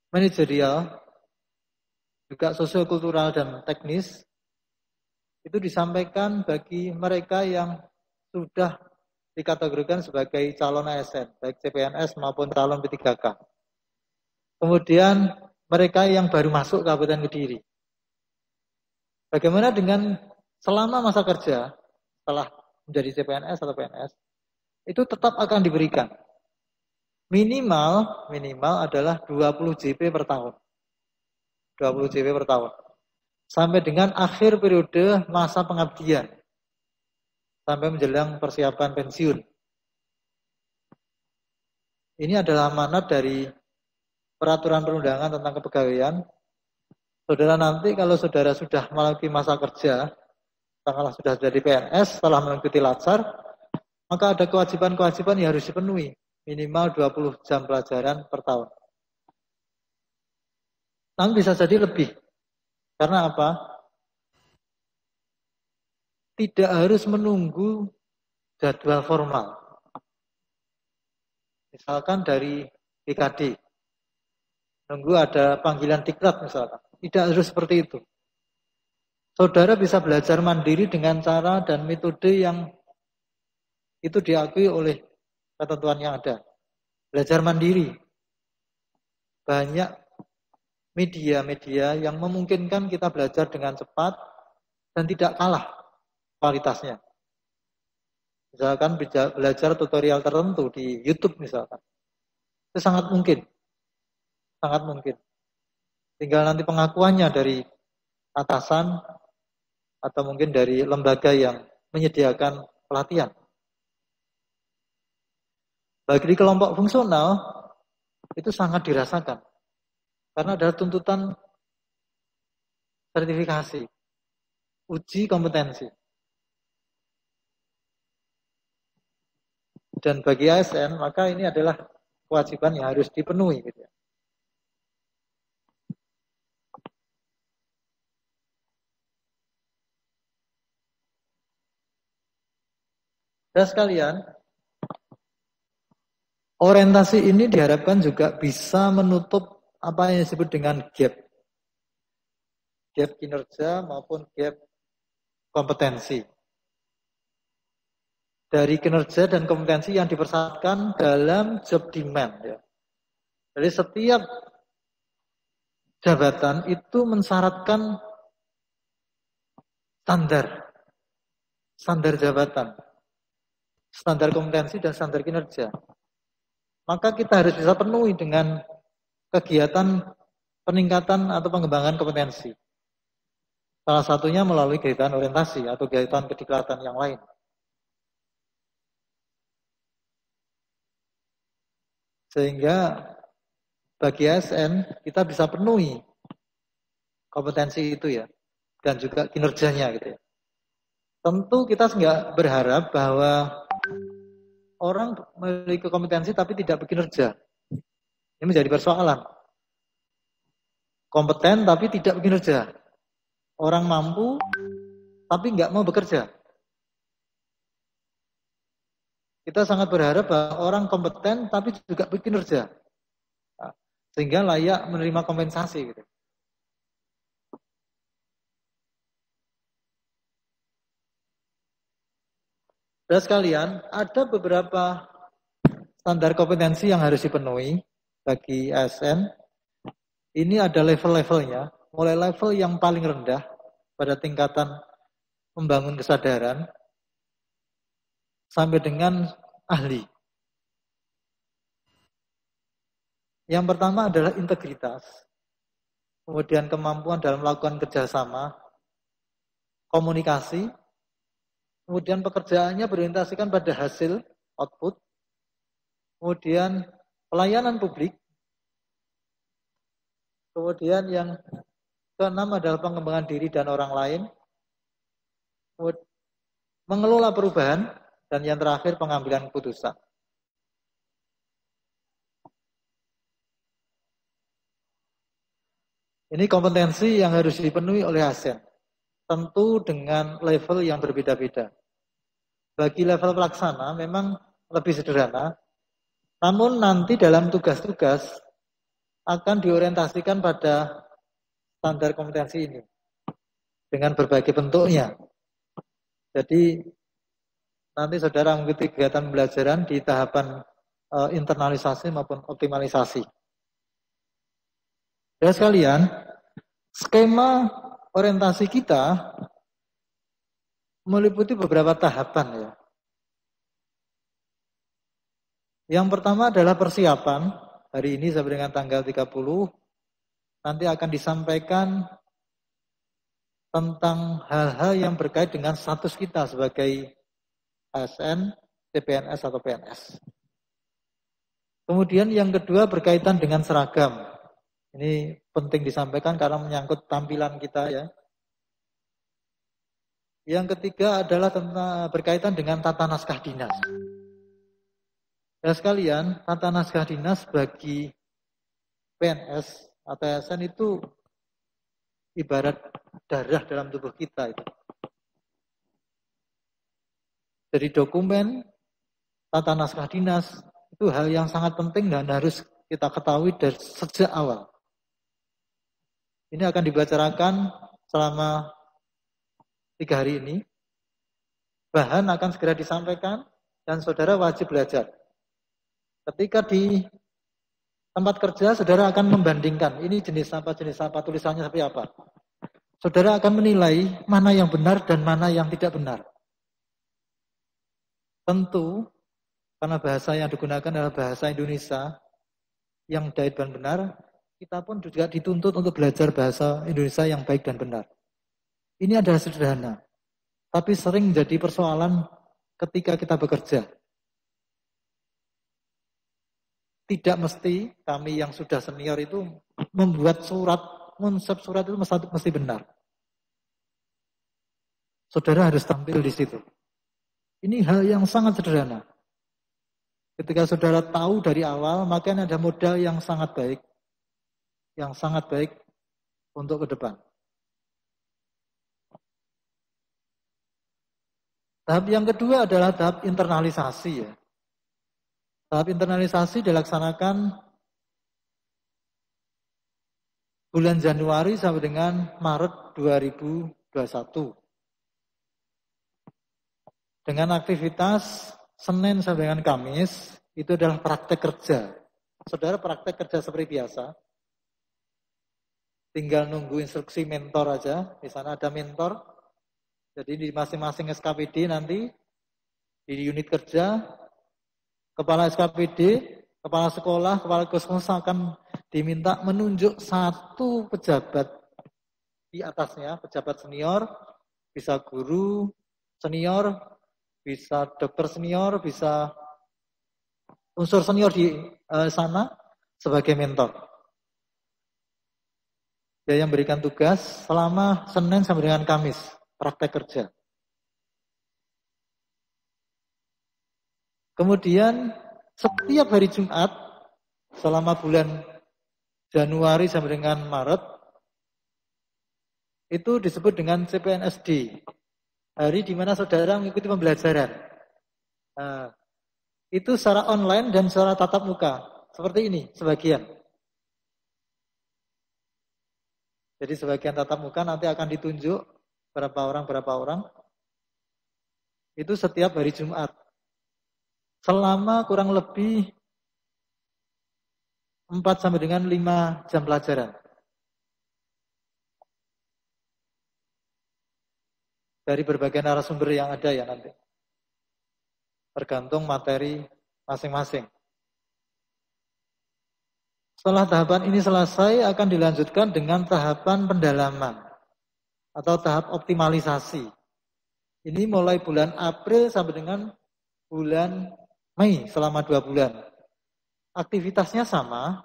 manajerial, juga sosiokultural dan teknis, itu disampaikan bagi mereka yang sudah dikategorikan sebagai calon ASN, baik CPNS maupun calon P3K. Kemudian mereka yang baru masuk Kabupaten Kediri. Bagaimana dengan selama masa kerja, setelah menjadi CPNS atau PNS, itu tetap akan diberikan. Minimal adalah 20 JP per tahun. 20 JP per tahun. Sampai dengan akhir periode masa pengabdian. Sampai menjelang persiapan pensiun. Ini adalah amanat dari peraturan perundangan tentang kepegawaian. Saudara nanti kalau saudara sudah memiliki masa kerja, katakanlah sudah jadi PNS, setelah mengikuti latsar, maka ada kewajiban-kewajiban yang harus dipenuhi. Minimal 20 jam pelajaran per tahun. Namun bisa jadi lebih. Karena apa? Tidak harus menunggu jadwal formal. Misalkan dari BKD. Nunggu ada panggilan diklat misalkan. Tidak harus seperti itu. Saudara bisa belajar mandiri dengan cara dan metode yang itu diakui oleh ketentuan yang ada. Belajar mandiri. Banyak media-media yang memungkinkan kita belajar dengan cepat dan tidak kalah kualitasnya. Misalkan belajar tutorial tertentu di YouTube misalkan. Itu sangat mungkin. Sangat mungkin. Tinggal nanti pengakuannya dari atasan atau mungkin dari lembaga yang menyediakan pelatihan. Bagi di kelompok fungsional, itu sangat dirasakan. Karena ada tuntutan sertifikasi, uji kompetensi. Dan bagi ASN, maka ini adalah kewajiban yang harus dipenuhi. Gitu ya. Dan sekalian, orientasi ini diharapkan juga bisa menutup apa yang disebut dengan gap. Gap kinerja maupun gap kompetensi. Dari kinerja dan kompetensi yang dipersyaratkan dalam job demand. Ya. Jadi setiap jabatan itu mensyaratkan standar jabatan, standar kompetensi dan standar kinerja. Maka kita harus bisa penuhi dengan kegiatan peningkatan atau pengembangan kompetensi. Salah satunya melalui kegiatan orientasi atau kegiatan kediklatan yang lain. Sehingga bagi ASN kita bisa penuhi kompetensi itu ya. Dan juga kinerjanya gitu ya. Tentu kita nggak berharap bahwa orang memiliki kompetensi tapi tidak bekerja. Ini menjadi persoalan. Kompeten tapi tidak bekerja. Orang mampu tapi nggak mau bekerja. Kita sangat berharap bahwa orang kompeten tapi juga bekerja. Sehingga layak menerima kompensasi. Gitu. Saudara sekalian, ada beberapa standar kompetensi yang harus dipenuhi bagi ASN. Ini ada level-levelnya, mulai level yang paling rendah pada tingkatan membangun kesadaran sampai dengan ahli. Yang pertama adalah integritas, kemudian kemampuan dalam melakukan kerjasama, komunikasi, kemudian pekerjaannya berorientasikan pada hasil, output, kemudian pelayanan publik, kemudian yang keenam adalah pengembangan diri dan orang lain, mengelola perubahan, dan yang terakhir pengambilan keputusan. Ini kompetensi yang harus dipenuhi oleh ASN. Tentu dengan level yang berbeda-beda. Bagi level pelaksana memang lebih sederhana, namun nanti dalam tugas-tugas akan diorientasikan pada standar kompetensi ini dengan berbagai bentuknya. Jadi nanti saudara mengikuti kegiatan pembelajaran di tahapan internalisasi maupun optimalisasi. Ya sekalian, skema orientasi kita meliputi beberapa tahapan ya. Yang pertama adalah persiapan. Hari ini sampai dengan tanggal 30 nanti akan disampaikan tentang hal-hal yang berkait dengan status kita sebagai ASN, CPNS atau PNS. Kemudian yang kedua berkaitan dengan seragam. Ini penting disampaikan karena menyangkut tampilan kita ya. Yang ketiga adalah berkaitan dengan tata naskah dinas. Ya sekalian, tata naskah dinas bagi PNS atau ASN itu ibarat darah dalam tubuh kita itu. Jadi dokumen, tata naskah dinas itu hal yang sangat penting dan harus kita ketahui dari sejak awal. Ini akan dibicarakan selama 3 hari ini. Bahan akan segera disampaikan dan saudara wajib belajar. Ketika di tempat kerja, saudara akan membandingkan. Ini jenis apa, tulisannya seperti apa. Saudara akan menilai mana yang benar dan mana yang tidak benar. Tentu, karena bahasa yang digunakan adalah bahasa Indonesia yang baik dan benar, kita pun juga dituntut untuk belajar bahasa Indonesia yang baik dan benar. Ini adalah sederhana, tapi sering menjadi persoalan ketika kita bekerja. Tidak mesti kami yang sudah senior itu membuat surat, konsep surat itu mesti benar. Saudara harus tampil di situ. Ini hal yang sangat sederhana. Ketika saudara tahu dari awal, maka ada modal yang sangat baik. Yang sangat baik untuk ke depan. Tahap yang kedua adalah tahap internalisasi ya. Tahap internalisasi dilaksanakan bulan Januari sampai dengan Maret 2021. Dengan aktivitas Senin sampai dengan Kamis, itu adalah praktek kerja. Saudara praktek kerja seperti biasa. Tinggal nunggu instruksi mentor aja. Di sana ada mentor. Jadi di masing-masing SKPD nanti, di unit kerja, kepala SKPD, kepala sekolah, kepala kosmos akan diminta menunjuk satu pejabat di atasnya, pejabat senior, bisa guru senior, bisa dokter senior, bisa unsur senior di sana sebagai mentor. Dia yang berikan tugas selama Senin sampai dengan Kamis, praktek kerja. Kemudian setiap hari Jumat selama bulan Januari sampai dengan Maret itu disebut dengan CPNSD. Hari di mana saudara mengikuti pembelajaran. Nah, itu secara online dan secara tatap muka. Seperti ini sebagian. Jadi sebagian tatap muka nanti akan ditunjuk berapa orang. Itu setiap hari Jumat. Selama kurang lebih 4 sampai dengan 5 jam pelajaran. Dari berbagai narasumber yang ada ya nanti. Tergantung materi masing-masing. Setelah tahapan ini selesai, akan dilanjutkan dengan tahapan pendalaman atau tahap optimalisasi. Ini mulai bulan April sampai dengan bulan Mei selama 2 bulan. Aktivitasnya sama,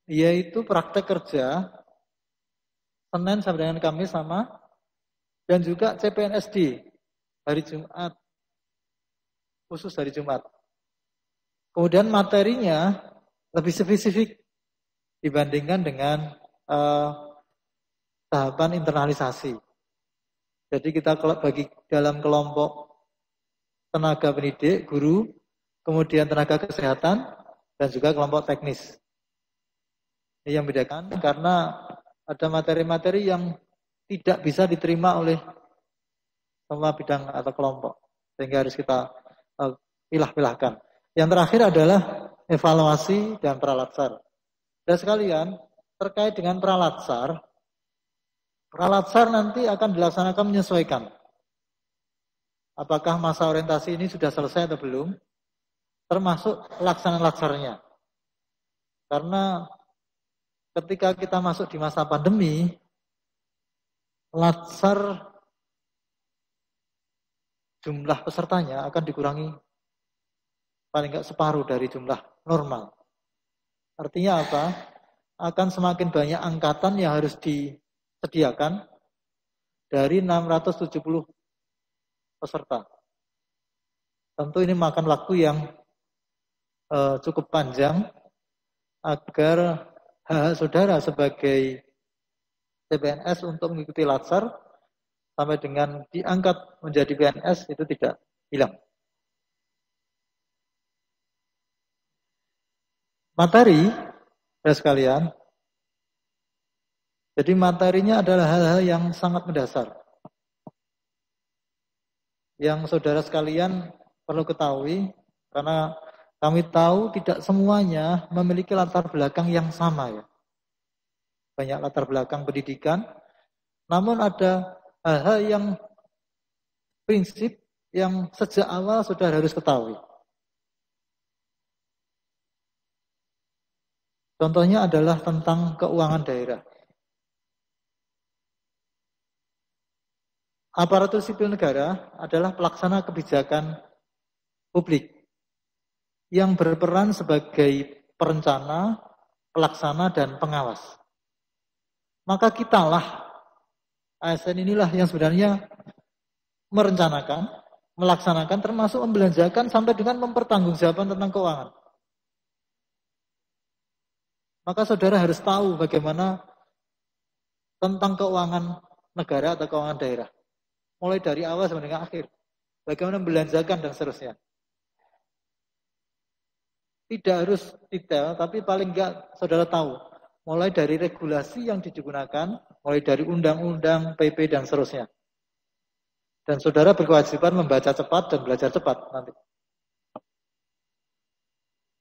yaitu praktek kerja Senin sampai dengan Kamis sama, dan juga CPNSD hari Jumat, khusus hari Jumat. Kemudian materinya lebih spesifik dibandingkan dengan tahapan internalisasi. Jadi kita bagi dalam kelompok tenaga pendidik, guru, kemudian tenaga kesehatan, dan juga kelompok teknis. Ini yang membedakan karena ada materi-materi yang tidak bisa diterima oleh semua bidang atau kelompok. Sehingga harus kita pilah-pilahkan. Yang terakhir adalah evaluasi dan pralatsar. Dan sekalian, terkait dengan pralatsar nanti akan dilaksanakan menyesuaikan. Apakah masa orientasi ini sudah selesai atau belum? Termasuk pelaksanaan latsarnya. Karena ketika kita masuk di masa pandemi, latsar jumlah pesertanya akan dikurangi paling enggak separuh dari jumlah normal. Artinya apa? Akan semakin banyak angkatan yang harus disediakan dari 670 peserta. Tentu ini makan waktu yang cukup panjang agar saudara sebagai CPNS untuk mengikuti latsar sampai dengan diangkat menjadi PNS itu tidak hilang. Materi, ya sekalian. Jadi materinya adalah hal-hal yang sangat mendasar. Yang saudara sekalian perlu ketahui, karena kami tahu tidak semuanya memiliki latar belakang yang sama ya. Banyak latar belakang pendidikan, namun ada hal-hal yang prinsip yang sejak awal saudara harus ketahui. Contohnya adalah tentang keuangan daerah. Aparatur sipil negara adalah pelaksana kebijakan publik yang berperan sebagai perencana, pelaksana, dan pengawas. Maka kitalah, ASN inilah yang sebenarnya merencanakan, melaksanakan, termasuk membelanjakan sampai dengan mempertanggungjawabkan tentang keuangan. Maka saudara harus tahu bagaimana tentang keuangan negara atau keuangan daerah. Mulai dari awal sampai dengan akhir. Bagaimana membelanjakan dan seterusnya. Tidak harus detail, tapi paling enggak saudara tahu. Mulai dari regulasi yang digunakan, mulai dari undang-undang, PP, dan seterusnya. Dan saudara berkewajiban membaca cepat dan belajar cepat nanti.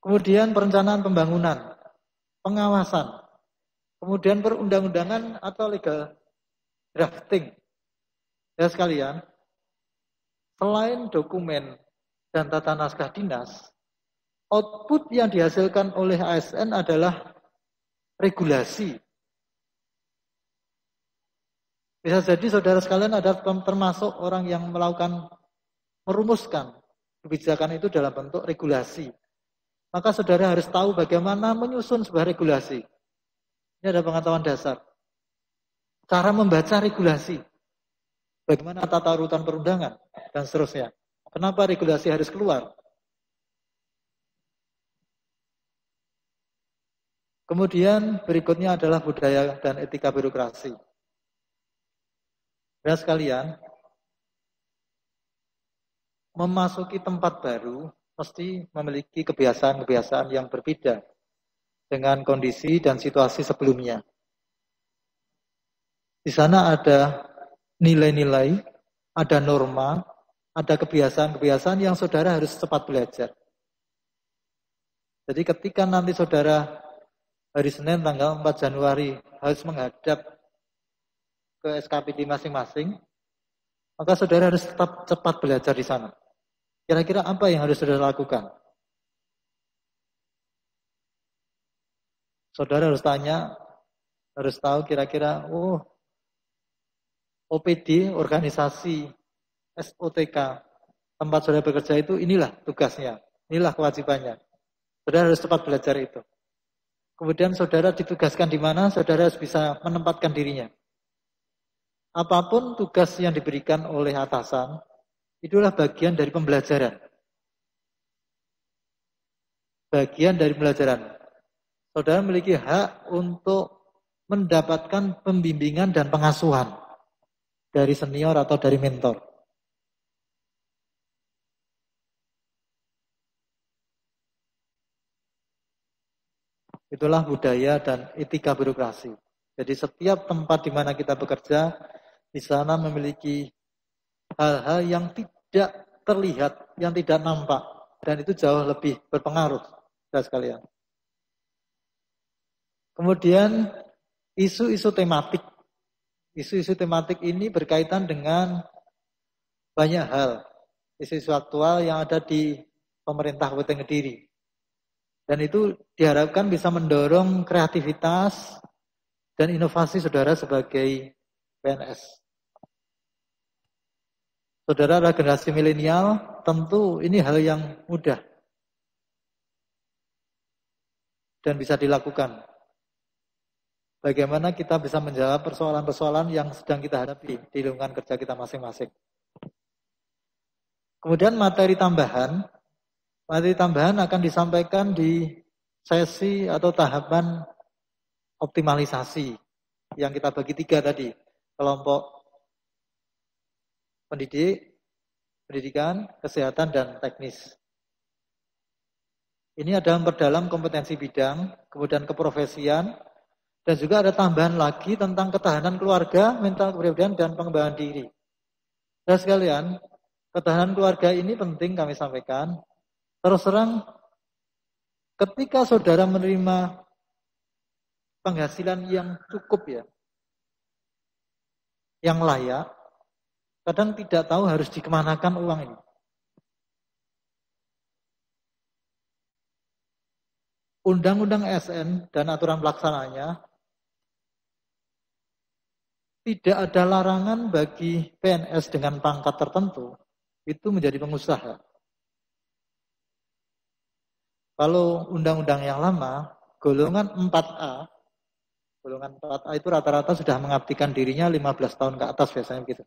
Kemudian perencanaan pembangunan. Pengawasan, kemudian perundang-undangan atau legal drafting. Ya sekalian, selain dokumen dan tata naskah dinas, output yang dihasilkan oleh ASN adalah regulasi. Bisa jadi saudara sekalian ada termasuk orang yang merumuskan kebijakan itu dalam bentuk regulasi. Maka saudara harus tahu bagaimana menyusun sebuah regulasi. Ini ada pengetahuan dasar. Cara membaca regulasi. Bagaimana tata urutan perundangan dan seterusnya. Kenapa regulasi harus keluar? Kemudian berikutnya adalah budaya dan etika birokrasi. Ya sekalian, memasuki tempat baru mesti memiliki kebiasaan-kebiasaan yang berbeda dengan kondisi dan situasi sebelumnya. Di sana ada nilai-nilai, ada norma, ada kebiasaan-kebiasaan yang saudara harus cepat belajar. Jadi ketika nanti saudara hari Senin tanggal 4 Januari harus menghadap ke SKPD masing-masing, maka saudara harus tetap cepat belajar di sana. Kira-kira apa yang harus saudara lakukan? Saudara harus tanya, harus tahu kira-kira, OPD, organisasi, SOTK, tempat saudara bekerja itu inilah tugasnya, inilah kewajibannya. Saudara harus cepat belajar itu. Kemudian saudara ditugaskan di mana, saudara harus bisa menempatkan dirinya. Apapun tugas yang diberikan oleh atasan, itulah bagian dari pembelajaran. Bagian dari pembelajaran. Saudara memiliki hak untuk mendapatkan pembimbingan dan pengasuhan dari senior atau dari mentor. Itulah budaya dan etika birokrasi. Jadi setiap tempat di mana kita bekerja, di sana memiliki hal-hal yang tidak terlihat, yang tidak nampak. Dan itu jauh lebih berpengaruh, saudara sekalian. Kemudian isu-isu tematik. Isu-isu tematik ini berkaitan dengan banyak hal. Isu-isu aktual yang ada di pemerintah Kabupaten Kediri. Dan itu diharapkan bisa mendorong kreativitas dan inovasi saudara sebagai PNS. Saudara adalah generasi milenial, tentu ini hal yang mudah dan bisa dilakukan. Bagaimana kita bisa menjawab persoalan-persoalan yang sedang kita hadapi di lingkungan kerja kita masing-masing. Kemudian materi tambahan akan disampaikan di sesi atau tahapan optimalisasi yang kita bagi 3 tadi. Kelompok pendidikan, kesehatan, dan teknis. Ini ada memperdalam kompetensi bidang, kemudian keprofesian, dan juga ada tambahan lagi tentang ketahanan keluarga, mental kepribadian, dan pengembangan diri. Dan sekalian, ketahanan keluarga ini penting kami sampaikan. Terus terang, ketika saudara menerima penghasilan yang cukup ya, yang layak, kadang tidak tahu harus dikemanakan uang ini. Undang-undang ASN dan aturan pelaksananya tidak ada larangan bagi PNS dengan pangkat tertentu itu menjadi pengusaha. Kalau undang-undang yang lama, golongan 4A itu rata-rata sudah mengabdikan dirinya 15 tahun ke atas biasanya begitu.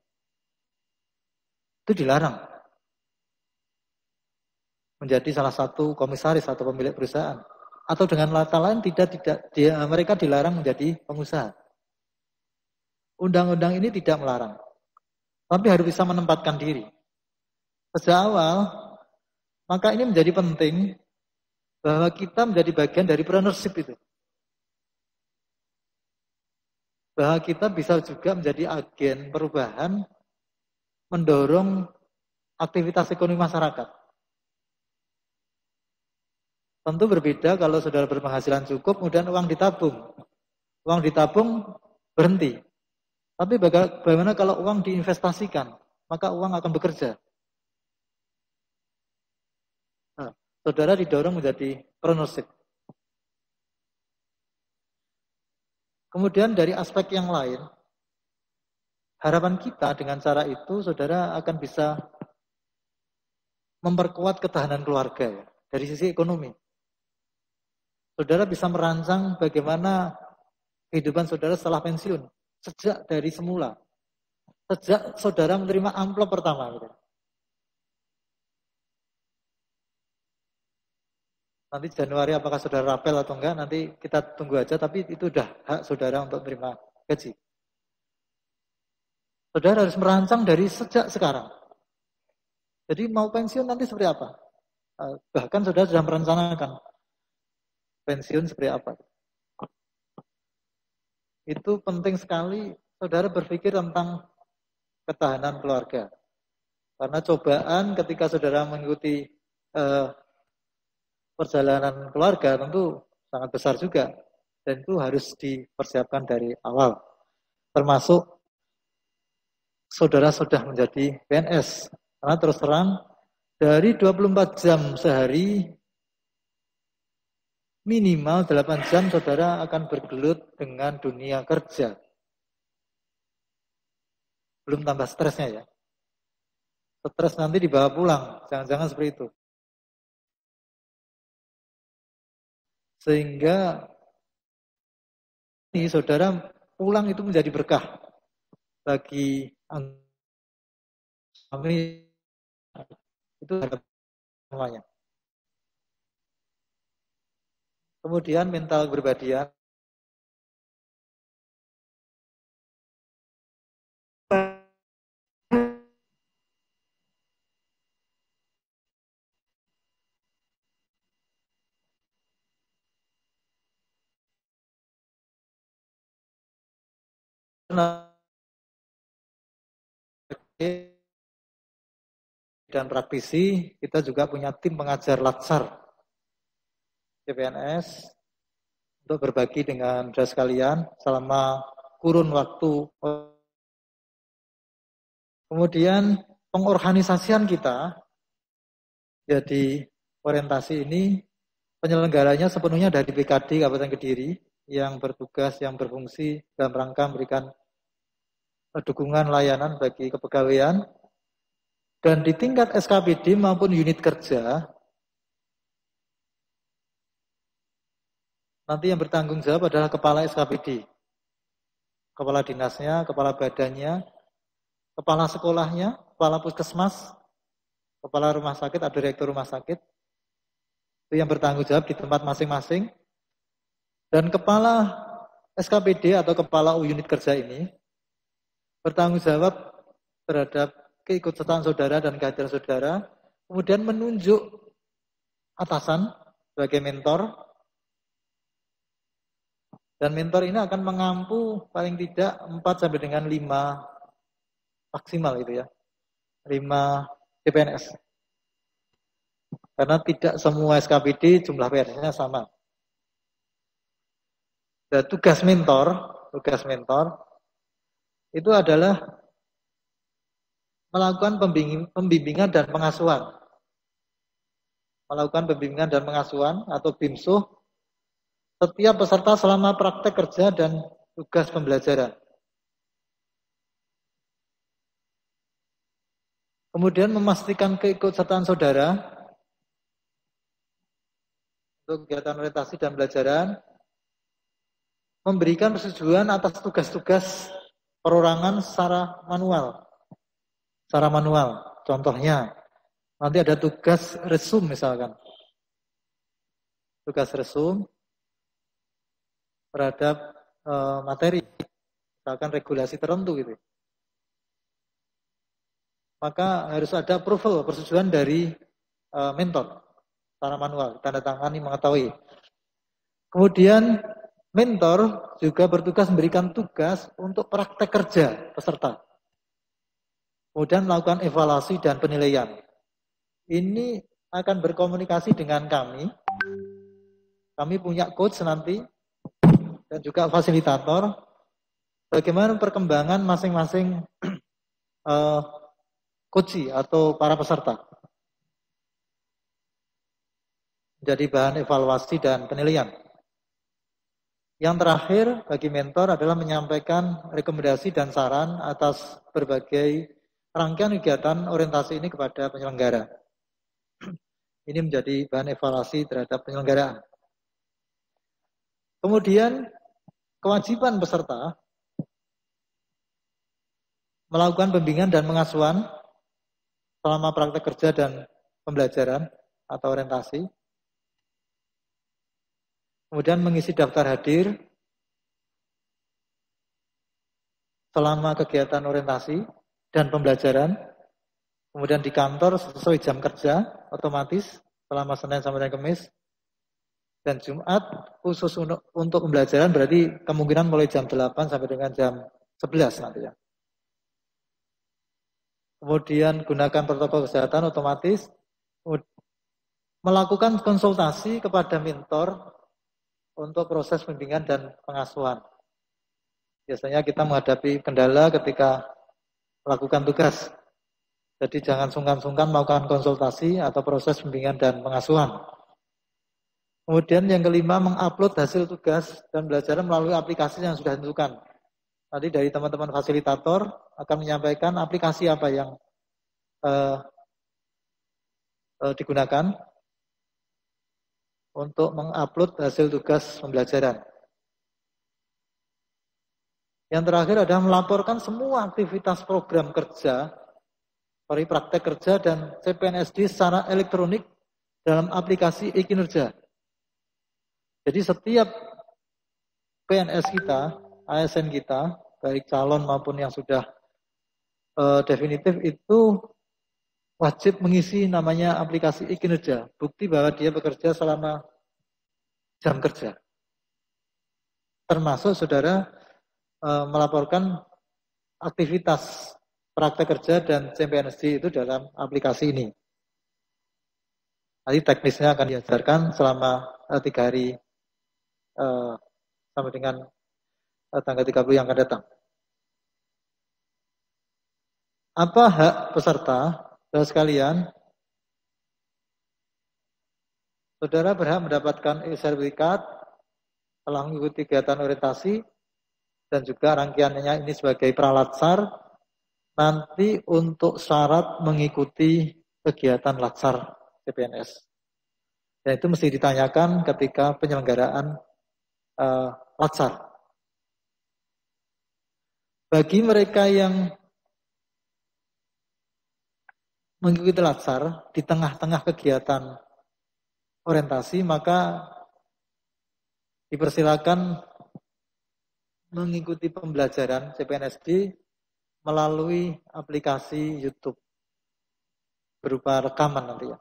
Itu dilarang menjadi salah satu komisaris atau pemilik perusahaan. Atau dengan kata lain mereka dilarang menjadi pengusaha. Undang-undang ini tidak melarang. Tapi harus bisa menempatkan diri. Sejak awal, maka ini menjadi penting bahwa kita menjadi bagian dari entrepreneurship itu. Bahwa kita bisa juga menjadi agen perubahan, mendorong aktivitas ekonomi masyarakat. Tentu berbeda kalau saudara berpenghasilan cukup, kemudian uang ditabung. Uang ditabung berhenti. Tapi bagaimana kalau uang diinvestasikan? Maka uang akan bekerja. Nah, saudara didorong menjadi entrepreneurship. Kemudian dari aspek yang lain, harapan kita dengan cara itu, saudara akan bisa memperkuat ketahanan keluarga ya, dari sisi ekonomi. Saudara bisa merancang bagaimana kehidupan saudara setelah pensiun. Sejak dari semula. Sejak saudara menerima amplop pertama. Gitu. Nanti Januari apakah saudara rapel atau enggak, nanti kita tunggu aja, tapi itu udah hak saudara untuk menerima gaji. Saudara harus merancang dari sejak sekarang. Jadi mau pensiun nanti seperti apa? Bahkan saudara sudah merencanakan pensiun seperti apa. Itu penting sekali saudara berpikir tentang ketahanan keluarga. Karena cobaan ketika saudara mengikuti perjalanan keluarga tentu sangat besar juga. Dan itu harus dipersiapkan dari awal. Termasuk saudara sudah menjadi PNS. Karena terus terang, dari 24 jam sehari, minimal 8 jam saudara akan bergelut dengan dunia kerja. Belum tambah stresnya ya. Stres nanti dibawa pulang, jangan-jangan seperti itu. Sehingga ini saudara pulang itu menjadi berkah bagi kami, itu ada semuanya. Kemudian mental kepribadian. Dan praktisi, kita juga punya tim pengajar latsar CPNS untuk berbagi dengan saudara sekalian selama kurun waktu. Kemudian pengorganisasian kita, jadi orientasi ini penyelenggaranya sepenuhnya dari BKD Kabupaten Kediri yang bertugas, yang berfungsi dalam rangka memberikan dukungan layanan bagi kepegawaian. Dan di tingkat SKPD maupun unit kerja, nanti yang bertanggung jawab adalah kepala SKPD. Kepala dinasnya, kepala badannya, kepala sekolahnya, kepala puskesmas, kepala rumah sakit atau direktur rumah sakit. Itu yang bertanggung jawab di tempat masing-masing. Dan kepala SKPD atau kepala unit kerja ini bertanggung jawab terhadap keikutsertaan saudara dan kehadiran saudara, kemudian menunjuk atasan sebagai mentor, dan mentor ini akan mengampu paling tidak 4 sampai dengan 5 maksimal itu ya, 5 CPNS. Karena tidak semua SKPD jumlah PNS-nya sama. Dan tugas mentor itu adalah melakukan pembimbingan dan pengasuhan. Melakukan pembimbingan dan pengasuhan atau BIMSUH setiap peserta selama praktek kerja dan tugas pembelajaran. Kemudian memastikan keikutsertaan saudara untuk kegiatan orientasi dan pembelajaran, memberikan persetujuan atas tugas-tugas perorangan secara manual. Contohnya, nanti ada tugas resum misalkan. Tugas resum terhadap materi, misalkan regulasi tertentu gitu. Maka harus ada approval, persetujuan dari mentor secara manual, tanda tangani mengetahui. Kemudian mentor juga bertugas memberikan tugas untuk praktek kerja peserta. Kemudian melakukan evaluasi dan penilaian. Ini akan berkomunikasi dengan kami. Kami punya coach nanti dan juga fasilitator. Bagaimana perkembangan masing-masing coach atau para peserta. Jadi bahan evaluasi dan penilaian. Yang terakhir bagi mentor adalah menyampaikan rekomendasi dan saran atas berbagai rangkaian kegiatan orientasi ini kepada penyelenggara. Ini menjadi bahan evaluasi terhadap penyelenggaraan. Kemudian kewajiban peserta melakukan pembimbingan dan pengasuhan selama praktek kerja dan pembelajaran atau orientasi. kemudian mengisi daftar hadir selama kegiatan orientasi dan pembelajaran, kemudian di kantor sesuai jam kerja otomatis selama Senin sampai dengan Kamis, dan Jumat khusus untuk pembelajaran berarti kemungkinan mulai jam 8 sampai dengan jam 11 nanti ya. Kemudian gunakan protokol kesehatan otomatis, melakukan konsultasi kepada mentor untuk proses bimbingan dan pengasuhan. Biasanya kita menghadapi kendala ketika melakukan tugas. Jadi jangan sungkan-sungkan melakukan konsultasi atau proses bimbingan dan pengasuhan. Kemudian yang kelima, mengupload hasil tugas dan belajar melalui aplikasi yang sudah ditentukan. Nanti dari teman-teman fasilitator akan menyampaikan aplikasi apa yang digunakan untuk mengupload hasil tugas pembelajaran. Yang terakhir adalah melaporkan semua aktivitas program kerja, praktek kerja dan CPNSD secara elektronik dalam aplikasi e-kinerja. Jadi setiap PNS kita, ASN kita, baik calon maupun yang sudah definitif itu wajib mengisi namanya aplikasi e-kinerja, bukti bahwa dia bekerja selama jam kerja. Termasuk saudara melaporkan aktivitas praktek kerja dan CPNSD itu dalam aplikasi ini. Nanti teknisnya akan diajarkan selama 3 hari sampai dengan tanggal 30 yang akan datang. Apa hak peserta? Saudara sekalian, saudara berhak mendapatkan sertifikat telah mengikuti kegiatan orientasi dan juga rangkaiannya ini sebagai pralatsar. Nanti untuk syarat mengikuti kegiatan latsar CPNS. Dan itu mesti ditanyakan ketika penyelenggaraan latsar. Bagi mereka yang mengikuti latsar di tengah-tengah kegiatan orientasi, maka dipersilakan mengikuti pembelajaran CPNSD melalui aplikasi YouTube berupa rekaman nanti ya.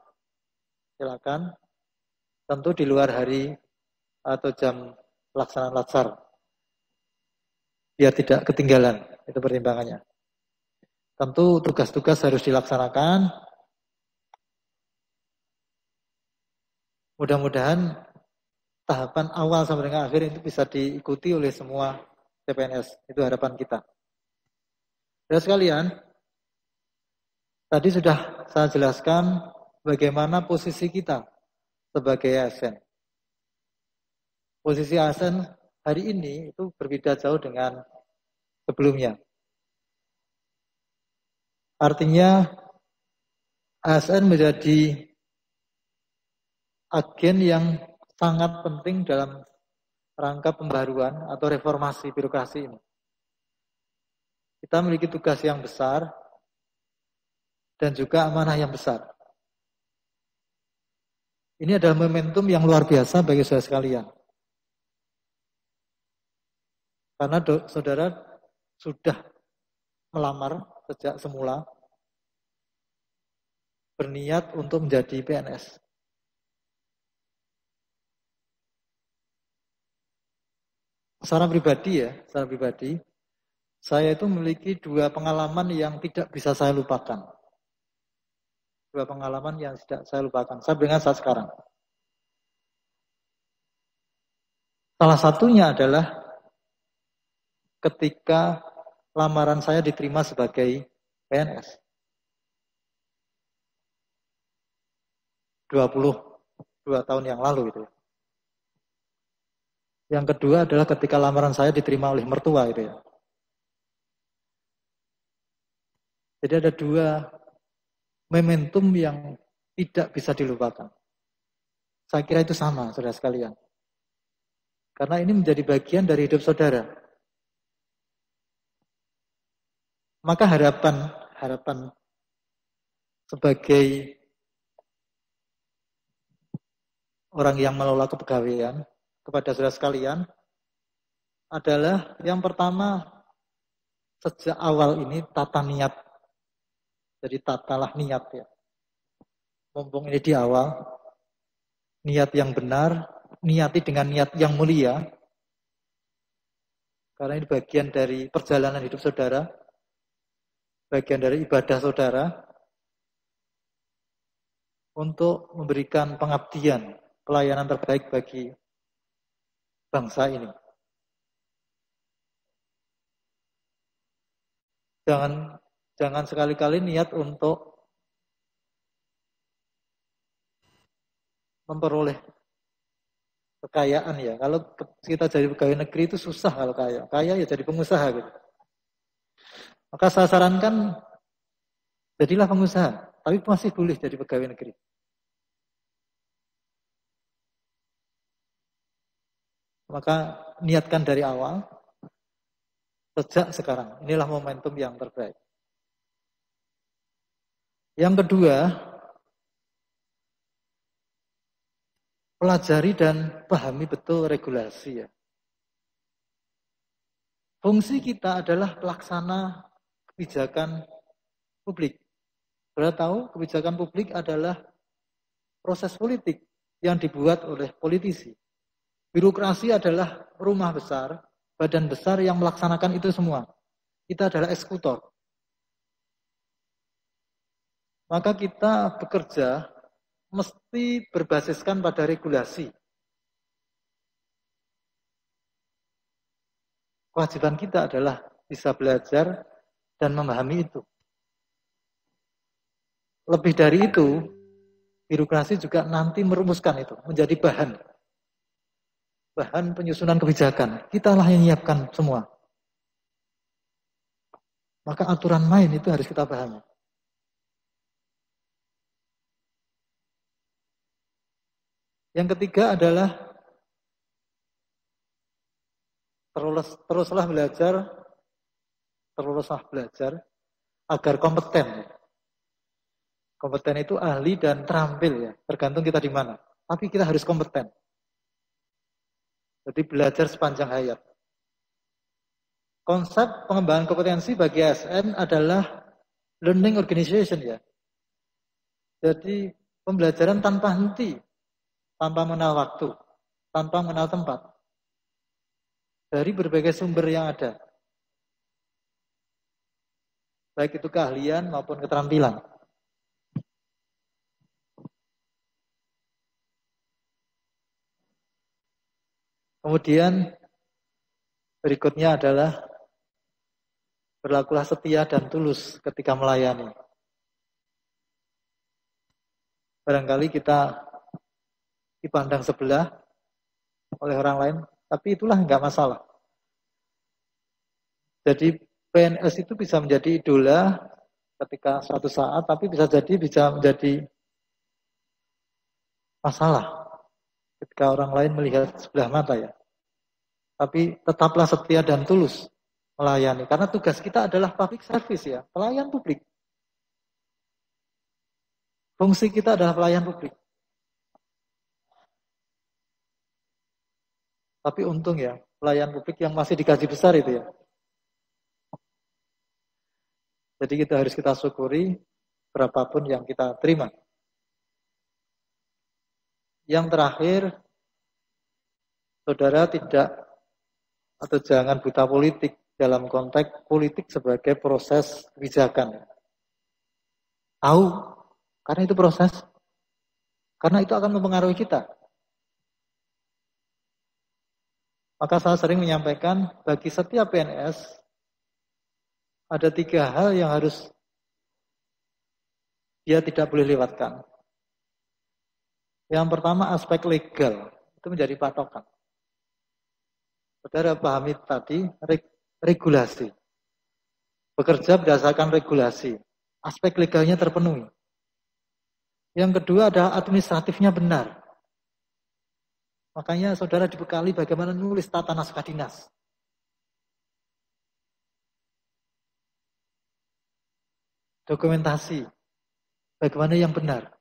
Silakan, tentu di luar hari atau jam pelaksanaan latsar, biar tidak ketinggalan, itu pertimbangannya. Tentu tugas-tugas harus dilaksanakan. Mudah-mudahan tahapan awal sampai dengan akhir itu bisa diikuti oleh semua CPNS. Itu harapan kita. Saudara sekalian, tadi sudah saya jelaskan bagaimana posisi kita sebagai ASN. Posisi ASN hari ini itu berbeda jauh dengan sebelumnya. Artinya ASN menjadi agen yang sangat penting dalam rangka pembaruan atau reformasi birokrasi ini. Kita memiliki tugas yang besar dan juga amanah yang besar. Ini adalah momentum yang luar biasa bagi saudara sekalian. Karena saudara sudah melamar sejak semula, berniat untuk menjadi PNS. Secara pribadi, saya itu memiliki 2 pengalaman yang tidak bisa saya lupakan. 2 pengalaman yang tidak saya lupakan, sampai dengan saat sekarang. Salah satunya adalah ketika lamaran saya diterima sebagai PNS. 22 tahun yang lalu itu. Yang kedua adalah ketika lamaran saya diterima oleh mertua itu ya. Jadi ada 2 momentum yang tidak bisa dilupakan. Saya kira itu sama, saudara sekalian. Karena ini menjadi bagian dari hidup saudara. Maka harapan sebagai orang yang mengelola kepegawaian kepada saudara sekalian adalah yang pertama, sejak awal ini tata niat. Jadi tatalah niat ya. Mumpung ini di awal, niat yang benar, niati dengan niat yang mulia. Karena ini bagian dari perjalanan hidup saudara, bagian dari ibadah saudara, untuk memberikan pengabdian, pelayanan terbaik bagi bangsa ini. Jangan sekali-kali niat untuk memperoleh kekayaan ya. Kalau kita jadi pegawai negeri itu susah kalau kaya. Kaya ya jadi pengusaha gitu. Maka saya sarankan jadilah pengusaha, tapi masih boleh jadi pegawai negeri. Maka niatkan dari awal, sejak sekarang. Inilah momentum yang terbaik. Yang kedua, pelajari dan pahami betul regulasi ya. Fungsi kita adalah pelaksana kebijakan publik. Saudara tahu kebijakan publik adalah proses politik yang dibuat oleh politisi. Birokrasi adalah rumah besar, badan besar yang melaksanakan itu semua. Kita adalah eksekutor. Maka kita bekerja mesti berbasiskan pada regulasi. Kewajiban kita adalah bisa belajar dan memahami itu. Lebih dari itu, birokrasi juga nanti merumuskan itu, menjadi bahan penyusunan kebijakan. Kitalah yang menyiapkan semua. Maka aturan main itu harus kita pahami. Yang ketiga adalah teruslah belajar agar kompeten. Kompeten itu ahli dan terampil ya, tergantung kita di mana. Tapi kita harus kompeten. Jadi belajar sepanjang hayat. Konsep pengembangan kompetensi bagi ASN adalah learning organization ya. Jadi pembelajaran tanpa henti, tanpa mengenal waktu, tanpa mengenal tempat. Dari berbagai sumber yang ada. Baik itu keahlian maupun keterampilan. Kemudian berikutnya adalah berlakulah setia dan tulus ketika melayani. Barangkali kita dipandang sebelah oleh orang lain, tapi itulah enggak masalah. Jadi PNS itu bisa menjadi idola ketika suatu saat, tapi bisa menjadi masalah ketika orang lain melihat sebelah mata ya. Tapi tetaplah setia dan tulus melayani. Karena tugas kita adalah public service ya, pelayan publik. Fungsi kita adalah pelayan publik. Tapi untung ya, pelayan publik yang masih digaji besar itu ya. Jadi kita syukuri berapapun yang kita terima. Yang terakhir, saudara tidak atau jangan buta politik dalam konteks politik sebagai proses kebijakan. Tahu, karena itu proses. Karena itu akan mempengaruhi kita. Maka saya sering menyampaikan, bagi setiap PNS, ada 3 hal yang harus dia tidak boleh lewatkan. Yang pertama, aspek legal. Itu menjadi patokan. Saudara pahami tadi, regulasi. Bekerja berdasarkan regulasi. Aspek legalnya terpenuhi. Yang kedua adalah administratifnya benar. Makanya saudara dibekali bagaimana nulis tata naskah dinas. Dokumentasi. Bagaimana yang benar.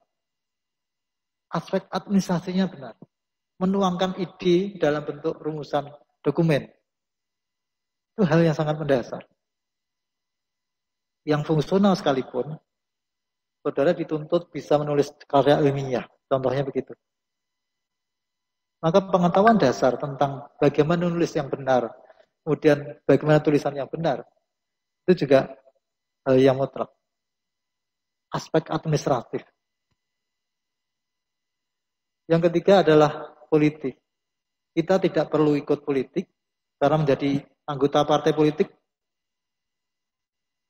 Aspek administrasinya benar. menuangkan ide dalam bentuk rumusan dokumen. Itu hal yang sangat mendasar. Yang fungsional sekalipun, saudara dituntut bisa menulis karya ilmiah. Contohnya begitu. Maka pengetahuan dasar tentang bagaimana menulis yang benar, kemudian bagaimana tulisan yang benar, itu juga hal yang mutlak. Aspek administratif. Yang ketiga adalah politik. Kita tidak perlu ikut politik, karena menjadi anggota partai politik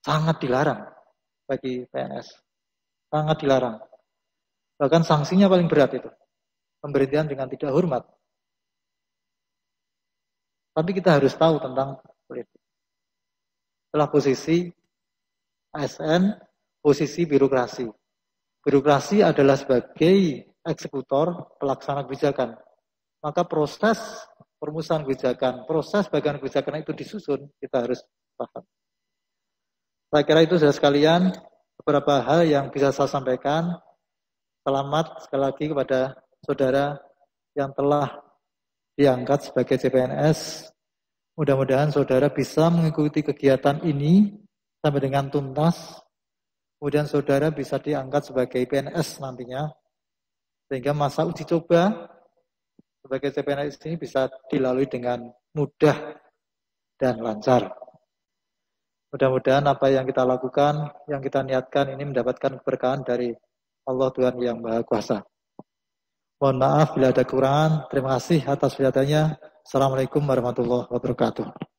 sangat dilarang bagi PNS. Sangat dilarang. Bahkan sanksinya paling berat itu. Pemberhentian dengan tidak hormat. Tapi kita harus tahu tentang politik. Setelah posisi ASN, posisi birokrasi. Birokrasi adalah sebagai eksekutor pelaksana kebijakan. Maka proses perumusan kebijakan, proses bagian kebijakan itu disusun, kita harus paham. Saya kira itu sudah sekalian beberapa hal yang bisa saya sampaikan. Selamat sekali lagi kepada saudara yang telah diangkat sebagai CPNS. Mudah-mudahan saudara bisa mengikuti kegiatan ini sampai dengan tuntas. Kemudian saudara bisa diangkat sebagai PNS nantinya. Sehingga masa uji coba sebagai CPNS ini bisa dilalui dengan mudah dan lancar. Mudah-mudahan apa yang kita lakukan, yang kita niatkan ini mendapatkan keberkahan dari Allah Tuhan yang Maha Kuasa. Mohon maaf bila ada kekurangan. Terima kasih atas perhatiannya. Assalamualaikum warahmatullahi wabarakatuh.